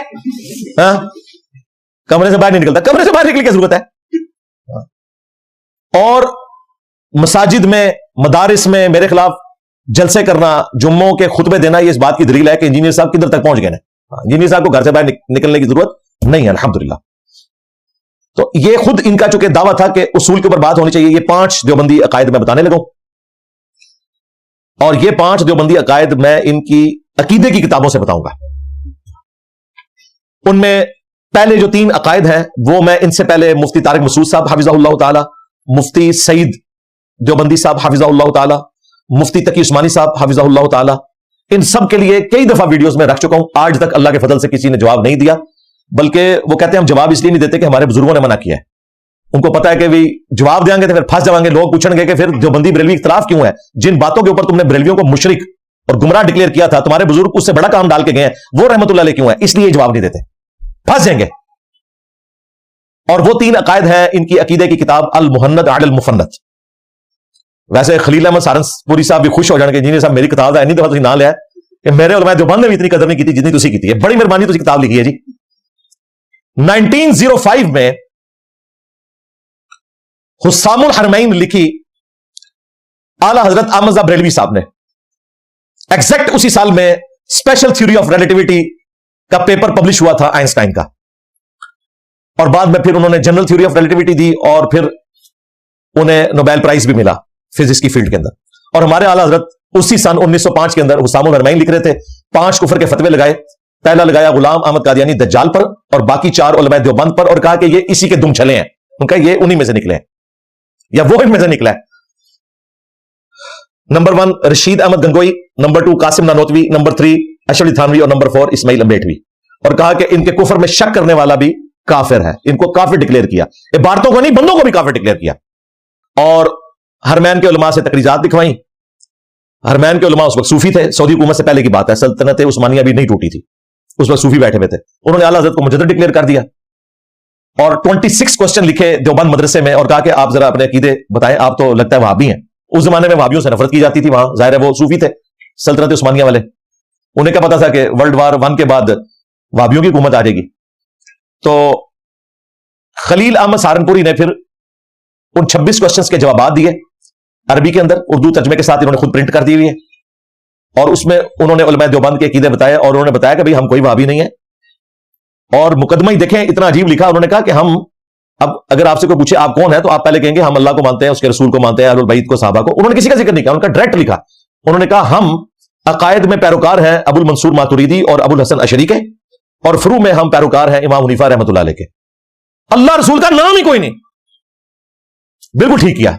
C: ہاں کمرے سے باہر نہیں نکلتا. کمرے سے باہر نکلنے کی ضرورت ہے. اور مساجد میں، مدارس میں میرے خلاف جلسے کرنا، جمعوں کے خطبے دینا، یہ اس بات کی دلیل ہے کہ انجینئر صاحب کدھر تک پہنچ گئے ہیں. انجینئر صاحب کو گھر سے باہر نکلنے کی ضرورت نہیں ہے الحمدللہ. تو یہ خود ان کا چونکہ دعویٰ تھا کہ اصول کے اوپر بات ہونی چاہیے. یہ 5 دیوبندی عقائد میں بتانے لگا، اور یہ 5 دیوبندی عقائد میں ان کی عقیدے کی کتابوں سے بتاؤں گا. ان میں پہلے جو 3 عقائد ہیں وہ میں ان سے پہلے مفتی طارق مسعود صاحب حفظہ اللہ تعالی، مفتی سعید دیوبندی صاحب حفظہ اللہ تعالی، مفتی تقی عثمانی صاحب حفظہ اللہ تعالی، ان سب کے لیے کئی دفعہ ویڈیوز میں رکھ چکا ہوں. آج تک اللہ کے فضل سے کسی نے جواب نہیں دیا. بلکہ وہ کہتے ہیں ہم جواب اس لیے نہیں دیتے کہ ہمارے بزرگوں نے منع کیا ہے. ان کو پتا ہے کہ بھی جواب دیں گے تو پھر پھنس جائیں گے. لوگ پوچھیں گے کہ پھر دیوبندی بریلوی اختلاف کیوں ہے؟ جن باتوں کے اوپر تم نے بریلویوں کو مشرک اور گمراہ ڈکلیئر کیا تھا, تمہارے بزرگ اس سے بڑا کام ڈال کے گئے ہیں, وہ رحمت اللہ علیہ کیوں ہے؟ اس لیے جواب نہیں دیتے, پھنس جائیں گے. اور وہ 3 عقائد ہیں ان کی عقیدے کی کتاب المحند علی المفند. ویسے خلیل احمد سہارنپوری صاحب بھی خوش ہو جان گے جنہیں صاحب میری کتاب ہے, نہیں دفعہ نہ لیا کہ میرے علماء دیوبند نے بھی اتنی قدر نہیں کی تھی جتنی تسی کی تھی. بڑی مہربانی تسی کتاب لکھی ہے جی. 1905 میں حسام الحرمین لکھی اعلی حضرت احمد رضا بریلوی صاحب نے. ایگزیکٹ اسی سال میں اسپیشل تھیوری آف ریلیٹیوٹی کا پیپر پبلش ہوا تھا آئنسٹائن کا, اور بعد میں پھر انہوں نے جنرل تھیوری آف ریلیٹیوٹی دی اور پھر انہیں نوبیل پرائز بھی ملا فزکس کی فیلڈ کے اندر. اور ہمارے اعلی حضرت اسی سن 1905 کے اندر حسام الحرمین لکھ رہے تھے, 5 کفر کے فتوے لگائے. پہلا لگایا غلام احمد قادیانی دجال پر, اور باقی 4 علماء دیوبند پر, اور کہا کہ یہ اسی کے دم چھلے ہیں. ان کا یہ انہی میں سے نکلے ہیں یا وہ ان میں سے نکلا ہے. Number 1 Rashid Ahmad Gangohi, number 2 Qasim Nanautvi, number 3 Ashraf Ali Thanvi, اور نمبر 4 اسماعیل امبیٹوی. اور کہا کہ ان کے کفر میں شک کرنے والا بھی کافر ہے. ان کو کافر ڈکلیئر کیا, عبارتوں کو نہیں بندوں کو بھی کافر ڈکلیئر کیا. اور حرمین کے علماء سے تقریرات لکھوائیں. حرمین کے علماء اس وقت صوفی تھے, سعودی حکومت سے پہلے کی بات ہے, سلطنت عثمانیہ بھی نہیں ٹوٹی تھی, اس وقت صوفی بیٹھے ہوئے تھے. انہوں نے اعلیٰ حضرت کو مجدد ڈکلیئر کر دیا اور 26 کوسچن لکھے دیوبند مدرسے میں, اور کہا کہ آپ ذرا اپنے عقیدے بتائیں, آپ تو لگتا ہے وہابی ہیں. اس زمانے میں وہابیوں سے نفرت کی جاتی تھی وہاں, ظاہر ہے وہ صوفی تھے سلطنت عثمانیہ والے. انہیں کیا پتا تھا کہ ورلڈ وار 1 کے بعد وہابیوں کی حکومت آ جائے گی. تو خلیل احمد سہارنپوری نے پھر ان 26 کوسچنز کے جوابات دیے عربی کے اندر, اردو ترجمے کے ساتھ انہوں نے خود پرنٹ کر دی ہوئی ہے. اور اس میں انہوں نے علماء دیوبند کے عقیدے بتائے, اور انہوں نے بتایا کہ بھئی ہم کوئی وہابی نہیں ہے. اور مقدمہ ہی دیکھیں اتنا عجیب لکھا. انہوں نے کہا کہ ہم, اب اگر آپ سے کوئی پوچھے آپ کون ہیں, تو آپ پہلے کہیں گے ہم اللہ کو مانتے ہیں, اس کے رسول کو مانتے ہیں, اہل البیت کو, صحابہ کو. انہوں نے کسی کا ذکر نہیں کیا, ان کا ڈائریکٹ لکھا. انہوں نے کہا ہم عقائد میں پیروکار ہیں ابو المنصور ماتوریدی اور ابو الحسن اشعری کے, اور فروع میں ہم پیروکار ہیں امام حنیفہ رحمۃ اللہ علیہ کے. اللہ رسول کا نام ہی کوئی نہیں. بالکل ٹھیک کیا,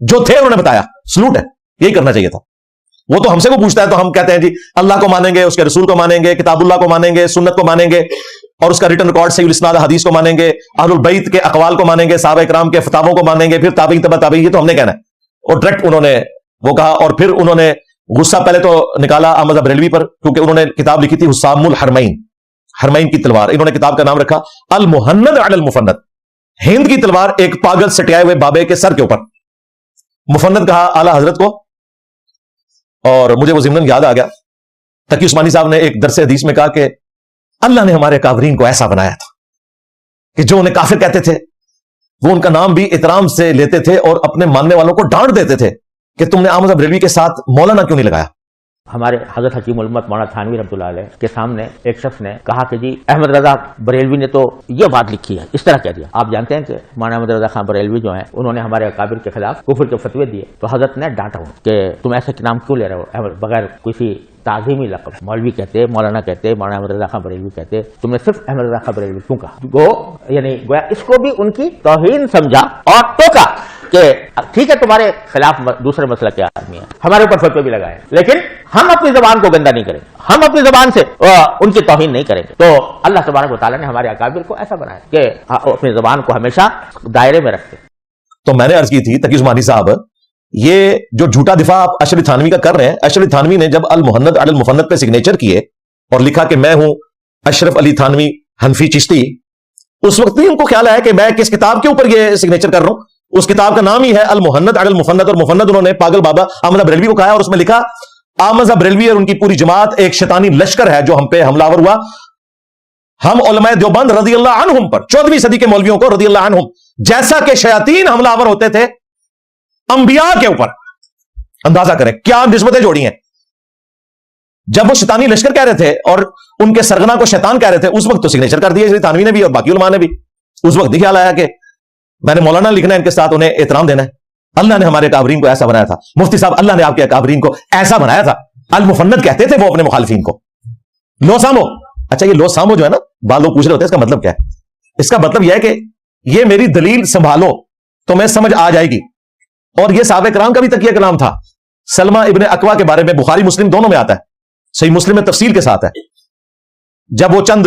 C: جو تھے انہوں نے بتایا, سلوٹ ہے, یہی کرنا چاہیے تھا. وہ تو ہم سے کو پوچھتا ہے تو ہم کہتے ہیں جی اللہ کو مانیں گے, اس کے رسول کو مانیں گے, کتاب اللہ کو مانیں گے, سنت کو مانیں گے, اور اس کا ریٹن ریکارڈ صحیح الاسناد حدیث کو مانیں گے, اہل البیت کے اقوال کو مانیں گے, صحابہ کرام کے فتاووں کو مانیں گے, پھر تابعین تبع تابعین, یہ تو ہم نے کہنا ہے. اور ڈائریکٹ انہوں نے وہ کہا, اور پھر انہوں نے غصہ پہلے تو نکالا احمد بریلوی پر, کیونکہ انہوں نے کتاب لکھی تھی حسام الحرمین, حرمین کی تلوار. انہوں نے کتاب کا نام رکھا المحند علی المفند, ہند کی تلوار ایک پاگل سٹیائے ہوئے بابے کے سر کے اوپر. مفند کہا اعلی حضرت کو. اور مجھے وہ ضمن یاد آ گیا, تقی عثمانی صاحب نے ایک درس حدیث میں کہا کہ اللہ نے ہمارے کافرین کو ایسا بنایا تھا کہ جو انہیں کافر کہتے تھے وہ ان کا نام بھی احترام سے لیتے تھے, اور اپنے ماننے والوں کو ڈانٹ دیتے تھے کہ تم نے احمد بریلوی کے ساتھ مولانا کیوں نہیں لگایا.
B: ہمارے حضرت حکیم الامت مولانا تھانوی رحمۃ اللہ علیہ کے سامنے ایک شخص نے کہا کہ جی احمد رضا بریلوی نے تو یہ بات لکھی ہے, اس طرح کہہ دیا. آپ جانتے ہیں کہ مولانا احمد رضا خان بریلوی جو ہیں انہوں نے ہمارے اکابر کے خلاف کفر کے فتوے دیے, تو حضرت نے ڈانٹا کہ تم ایسے نام کیوں لے رہے ہو بغیر کسی تعظیمی لقب. مولوی کہتے, مولانا کہتے, مولانا احمد رضا خان بریلوی کہتے, تم نے صرف احمد رضا خان بریلوی کیوں کہا؟ یعنی گویا اس کو بھی ان کی توہین سمجھا اور ٹوکا کہ ٹھیک ہے تمہارے خلاف دوسرے مسئلہ کے آدمی ہیں, ہمارے اوپر فتوے بھی لگائے, لیکن ہم اپنی زبان کو گندا نہیں کریں گے, ہم اپنی زبان سے ان کی توہین نہیں کریں گے. تو اللہ تبارک و تعالیٰ نے ہمارے اکابر کو ایسا بنایا کہ اپنی زبان کو ہمیشہ دائرے میں رکھتے.
C: تو میں نے عرض کی تھی تقی عثمانی صاحب, یہ جو جھوٹا دفاع آپ اشرف تھانوی کا کر رہے ہیں, اشرف تھانوی نے جب المحند علی المفند پہ سگنیچر کیے اور لکھا کہ میں ہوں اشرف علی تھانوی حنفی چشتی, اس وقت نہیں ان کو خیال آیا کہ میں کس کتاب کے اوپر یہ سگنیچر کر رہا ہوں. اس کتاب کا نام ہی ہے المحند علی المفند, اور مفند انہوں نے پاگل بابا احمد بریلوی کو کہا, اور اس میں لکھا احمد بریلوی اور ان کی پوری جماعت ایک شیطانی لشکر ہے جو ہم پہ حملہ آور ہوا. ہم علماء دیوبند رضی اللہ عنہم پر, 14ویں صدی کے مولویوں کو رضی اللہ عنہم, جیسا کہ شیاطین حملہ آور ہوتے تھے انبیاء کے اوپر, اندازہ کریں کیا نسبتیں جوڑی ہیں. جب وہ شیطانی لشکر کہہ رہے تھے اور ان کے سرغنہ کو شیطان کہہ رہے تھے, اس وقت تو سگنیچر کر دیا تھانوی نے بھی اور باقی علماء نے بھی. اس وقت خیال آیا کہ میں نے مولانا لکھنا ہے, ان کے ساتھ انہیں احترام دینا ہے. اللہ نے ہمارے کابرین کو ایسا بنایا تھا. مفتی صاحب اللہ نے آپ کے کابرین کو ایسا بنایا تھا. المفند کہتے تھے وہ اپنے مخالفین کو, لو سامو. اچھا یہ لو سامو جو ہے نا, بعض لوگ پوچھ رہے ہوتے ہیں اس کا مطلب کیا ہے. اس کا مطلب یہ ہے کہ یہ میری دلیل سنبھالو تو میں سمجھ آ جائے گی. اور یہ صحابہ کرام کا بھی تقیہ کلام تھا. سلمہ ابن اکوا کے بارے میں بخاری مسلم دونوں میں آتا ہے, صحیح مسلم میں تفصیل کے ساتھ ہے. جب وہ چند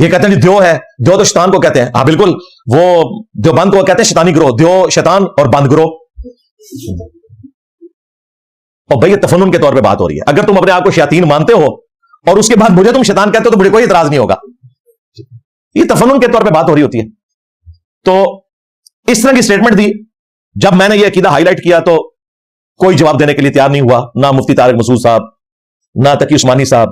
C: یہ کہتے ہیں دیو ہے, دیو تو شیطان کو کہتے ہیں. ہاں بالکل, وہ دیوبند کو کہتے ہیں شیطانی گروہ, دیو شیطان اور بند گروہ. اور بھائی یہ تفنن کے طور پہ بات ہو رہی ہے. اگر تم اپنے آپ کو شیاطین مانتے ہو اور اس کے بعد مجھے تم شیطان کہتے ہو تو مجھے کوئی اعتراض نہیں ہوگا. یہ تفنن کے طور پہ بات ہو رہی ہوتی ہے. تو اس طرح کی سٹیٹمنٹ دی. جب میں نے یہ عقیدہ ہائی لائٹ کیا تو کوئی جواب دینے کے لیے تیار نہیں ہوا, نہ مفتی طارق مسعود صاحب, نہ تقی عثمانی صاحب.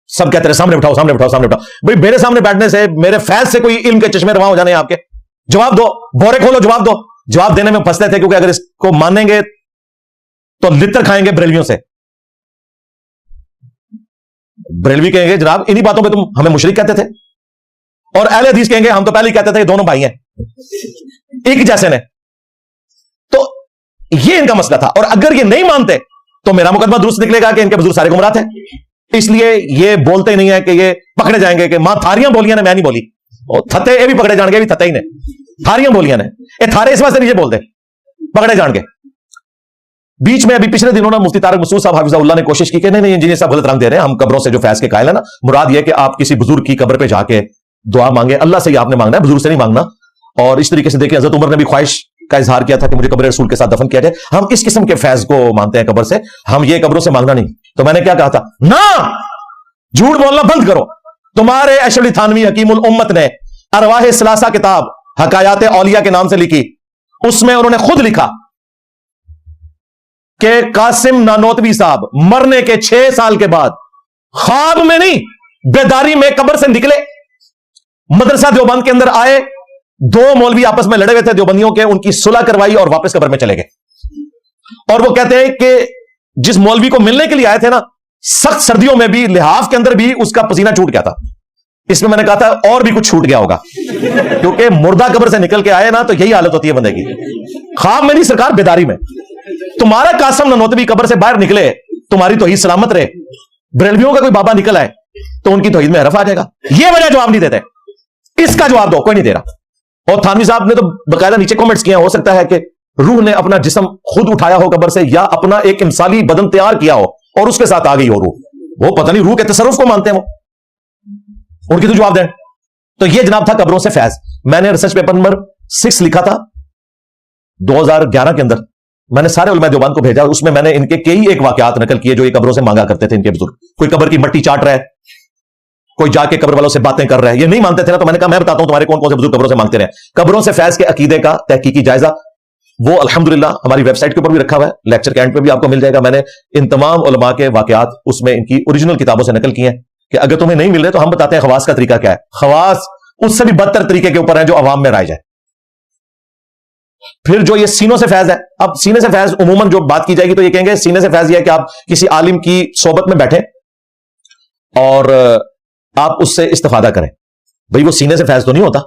C: سب کہتے رہے سامنے بٹھاؤ, سامنے بٹھاؤ, سامنے بٹھاؤ. بھائی میرے سامنے بیٹھنے سے, میرے فیض سے کوئی علم کے چشمے رواں ہو جانے ہیں آپ کے؟ جواب دو, بورے کھولو, جواب دو. جواب دینے میں پھنستے تھے کیونکہ اگر اس کو مانیں گے تو لتر کھائیں گے بریلویوں سے. بریلوی کہیں گے جناب انہی باتوں پہ تم ہمیں مشرک کہتے تھے, اور اہل حدیث کہیں گے ہم تو پہلے ہی کہتے تھے کہ دونوں بھائی ہیں ایک جیسے نے. تو یہ ان کا مسئلہ تھا. اور اگر یہ نہیں مانتے تو میرا مقدمہ درست نکلے گا کہ ان کے بزرگ سارے گمراہ تھے. اس لیے یہ بولتے نہیں ہے کہ یہ پکڑے جائیں گے کہ ماں تھاریاں بولیاں نے, میں نہیں بولی. تھتے یہ بھی پکڑے جان گے, بھی تھتے ہی نے, تھاریاں بولیاں نے. یہ تھارے اس واسطے نہیں یہ بولتے, پکڑے جان گے. بیچ میں ابھی پچھلے دنوں نا مفتی طارق مسعود صاحب حفظہ اللہ نے کوشش کی کہ نہیں انجینئر صاحب غلط رنگ دے رہے ہیں, ہم قبروں سے جو فیض کے قائل ہیں نا, مراد یہ کہ آپ کسی بزرگ کی قبر پہ جا کے دعا مانگے, اللہ سے ہی آپ نے مانگنا ہے, بزرگ سے نہیں مانگنا. اور اس طریقے سے دیکھیں حضرت عمر نے بھی خواہش کا اظہار کیا تھا کہ مجھے قبر رسول کے ساتھ دفن کیا جائے. ہم اس قسم کے فیض کو مانتے ہیں قبر سے, ہم یہ قبروں سے مانگنا نہیں. تو میں نے کیا کہا تھا, نہ جھوٹ بولنا بند کرو. تمہارے اشرف تھانوی حکیم الامت نے ارواح ثلاثہ کتاب حکایات اولیاء کے نام سے لکھی. اس میں انہوں نے خود لکھا کہ قاسم نانوتوی صاحب مرنے کے 6 سال کے بعد خواب میں نہیں بیداری میں قبر سے نکلے, مدرسہ دیوبند کے اندر آئے, 2 مولوی آپس میں لڑے ہوئے تھے دیوبندیوں کے, ان کی صلح کروائی اور واپس قبر میں چلے گئے. اور وہ کہتے ہیں کہ جس مولوی کو ملنے کے لیے آئے تھے نا, سخت سردیوں میں بھی لحاف کے اندر بھی اس کا پسینہ چھوٹ گیا تھا. اس میں نے کہا تھا اور بھی کچھ چھوٹ گیا ہوگا, کیونکہ مردہ قبر سے نکل کے آئے نا تو یہی حالت ہوتی ہے بندے کی. خواب میں نہیں سرکار, بیداری میں. تمہارا قاسم نانوتوی قبر سے باہر نکلے, تمہاری توحید سلامت رہے. بریلویوں کا کوئی بابا نکل آئے تو ان کی توحید میں حرف آ جائے گا. یہ وجہ جواب نہیں دیتے, اس کا جواب دو, کوئی نہیں دے رہا. اور تھانوی صاحب نے تو باقاعدہ نیچے کامنٹس کیا, ہو سکتا ہے کہ روح نے اپنا جسم خود اٹھایا ہو قبر سے, یا اپنا ایک انسانی بدن تیار کیا ہو اور اس کے ساتھ آ گئی ہو روح. وہ پتہ نہیں روح کے تصرف کو مانتے ہیں وہ, ان کی تو جواب دیں. تو یہ جناب تھا قبروں سے فیض. میں نے ریسرچ پیپر نمبر 6 لکھا تھا 2011 کے اندر. میں نے سارے علماء دیوبند کو بھیجا, اس میں میں نے ان کے کئی ایک واقعات نقل کیے جو یہ قبروں سے مانگا کرتے تھے ان کے بزرگ. کوئی قبر کی مٹی چاٹ رہا ہے, کوئی جا کے قبر والوں سے باتیں کر رہا ہے. یہ نہیں مانتے تھے نا, تو میں نے کہا میں بتاتا ہوں تمہارے کون کون سے بزرگ قبروں سے مانگتے رہے. قبروں سے فیض کے عقیدے کا تحقیقی جائزہ وہ الحمدللہ ہماری ویب سائٹ کے اوپر بھی رکھا ہوا ہے, لیکچر کے اینڈ پہ بھی آپ کو مل جائے گا. میں نے ان تمام علماء کے واقعات اس میں ان کی اوریجنل کتابوں سے نقل کیے ہیں کہ اگر تمہیں نہیں مل رہے تو ہم بتاتے ہیں خواص کا طریقہ کیا ہے. خواص اس سے بھی بدتر طریقے کے اوپر ہے جو عوام میں رائج ہے. پھر جو یہ سینوں سے فیض ہے, اب سینے سے فیض عموماً جو بات کی جائے گی تو یہ کہیں گے سینے سے فیض یہ ہے کہ آپ کسی عالم کی صحبت میں بیٹھیں اور آپ اس سے استفادہ کریں. بھئی وہ سینے سے فیض تو نہیں ہوتا,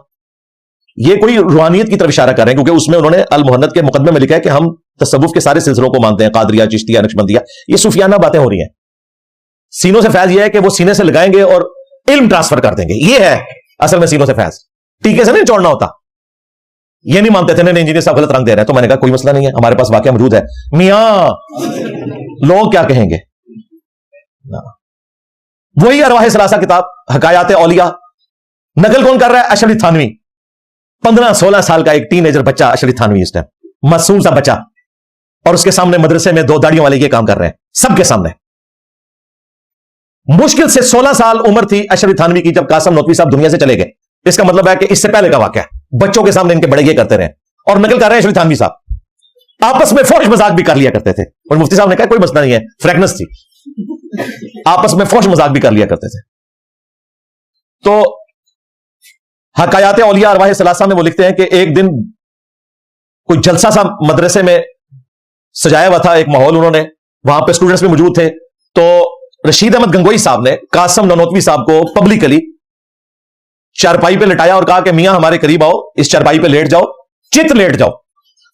C: یہ کوئی روحانیت کی طرف اشارہ کر رہے ہیں, کیونکہ اس میں انہوں نے المحنت کے مقدمے میں لکھا ہے کہ ہم تصوف کے سارے سلسلوں کو مانتے ہیں, قادریہ, چشتیہ, نقشبندیہ. یہ صوفیانہ باتیں ہو رہی ہیں. سینوں سے فیض یہ ہے کہ وہ سینے سے لگائیں گے اور علم ٹرانسفر کر دیں گے. یہ ہے اصل میں سینوں سے فیض. ٹیکے سے نہیں چھوڑنا ہوتا. یہ نہیں مانتے تھے نہیں انجینئر صاحب غلط رنگ دے رہے ہیں. تو میں نے کہا کوئی مسئلہ نہیں ہے, ہمارے پاس واقعہ موجود ہے. میاں لوگ کیا کہیں گے, وہی ارواح ثلاثہ کتاب حکایات اولیاء نقل کون کر رہا ہے؟ اشرف تھانوی. 15-16 سال کا ایک ٹین ایجر بچہ اشرف تھانوی, اس ٹائم معصوم سا بچہ, اور اس کے سامنے مدرسے میں 2 داڑیوں والے یہ کام کر رہے ہیں سب کے سامنے. مشکل سے 16 سال عمر تھی اشرف تھانوی کی جب قاسم نانوتوی صاحب دنیا سے چلے گئے. اس کا مطلب ہے کہ اس سے پہلے کا واقعہ ہے. بچوں کے سامنے ان کے بڑے یہ کرتے رہے اور نقل کر رہے ہیں اشرف تھانوی صاحب. آپس میں فوش مذاق بھی کر لیا کرتے تھے, اور مفتی صاحب نے کہا کوئی مسئلہ نہیں ہے, فریکنس تھی, آپس میں فوش مذاق بھی کر لیا کرتے تھے. تو حکایات اولیاء ارواح ثلاثہ میں وہ لکھتے ہیں کہ ایک دن کوئی جلسہ سا مدرسے میں سجایا ہوا تھا, ایک ماحول, انہوں نے وہاں پہ اسٹوڈنٹس بھی موجود تھے. تو رشید احمد گنگوئی صاحب نے قاسم نانوتوی صاحب کو پبلکلی چارپائی پہ لٹایا اور کہا کہ میاں ہمارے قریب آؤ, اس چارپائی پہ لیٹ جاؤ, چت لیٹ جاؤ.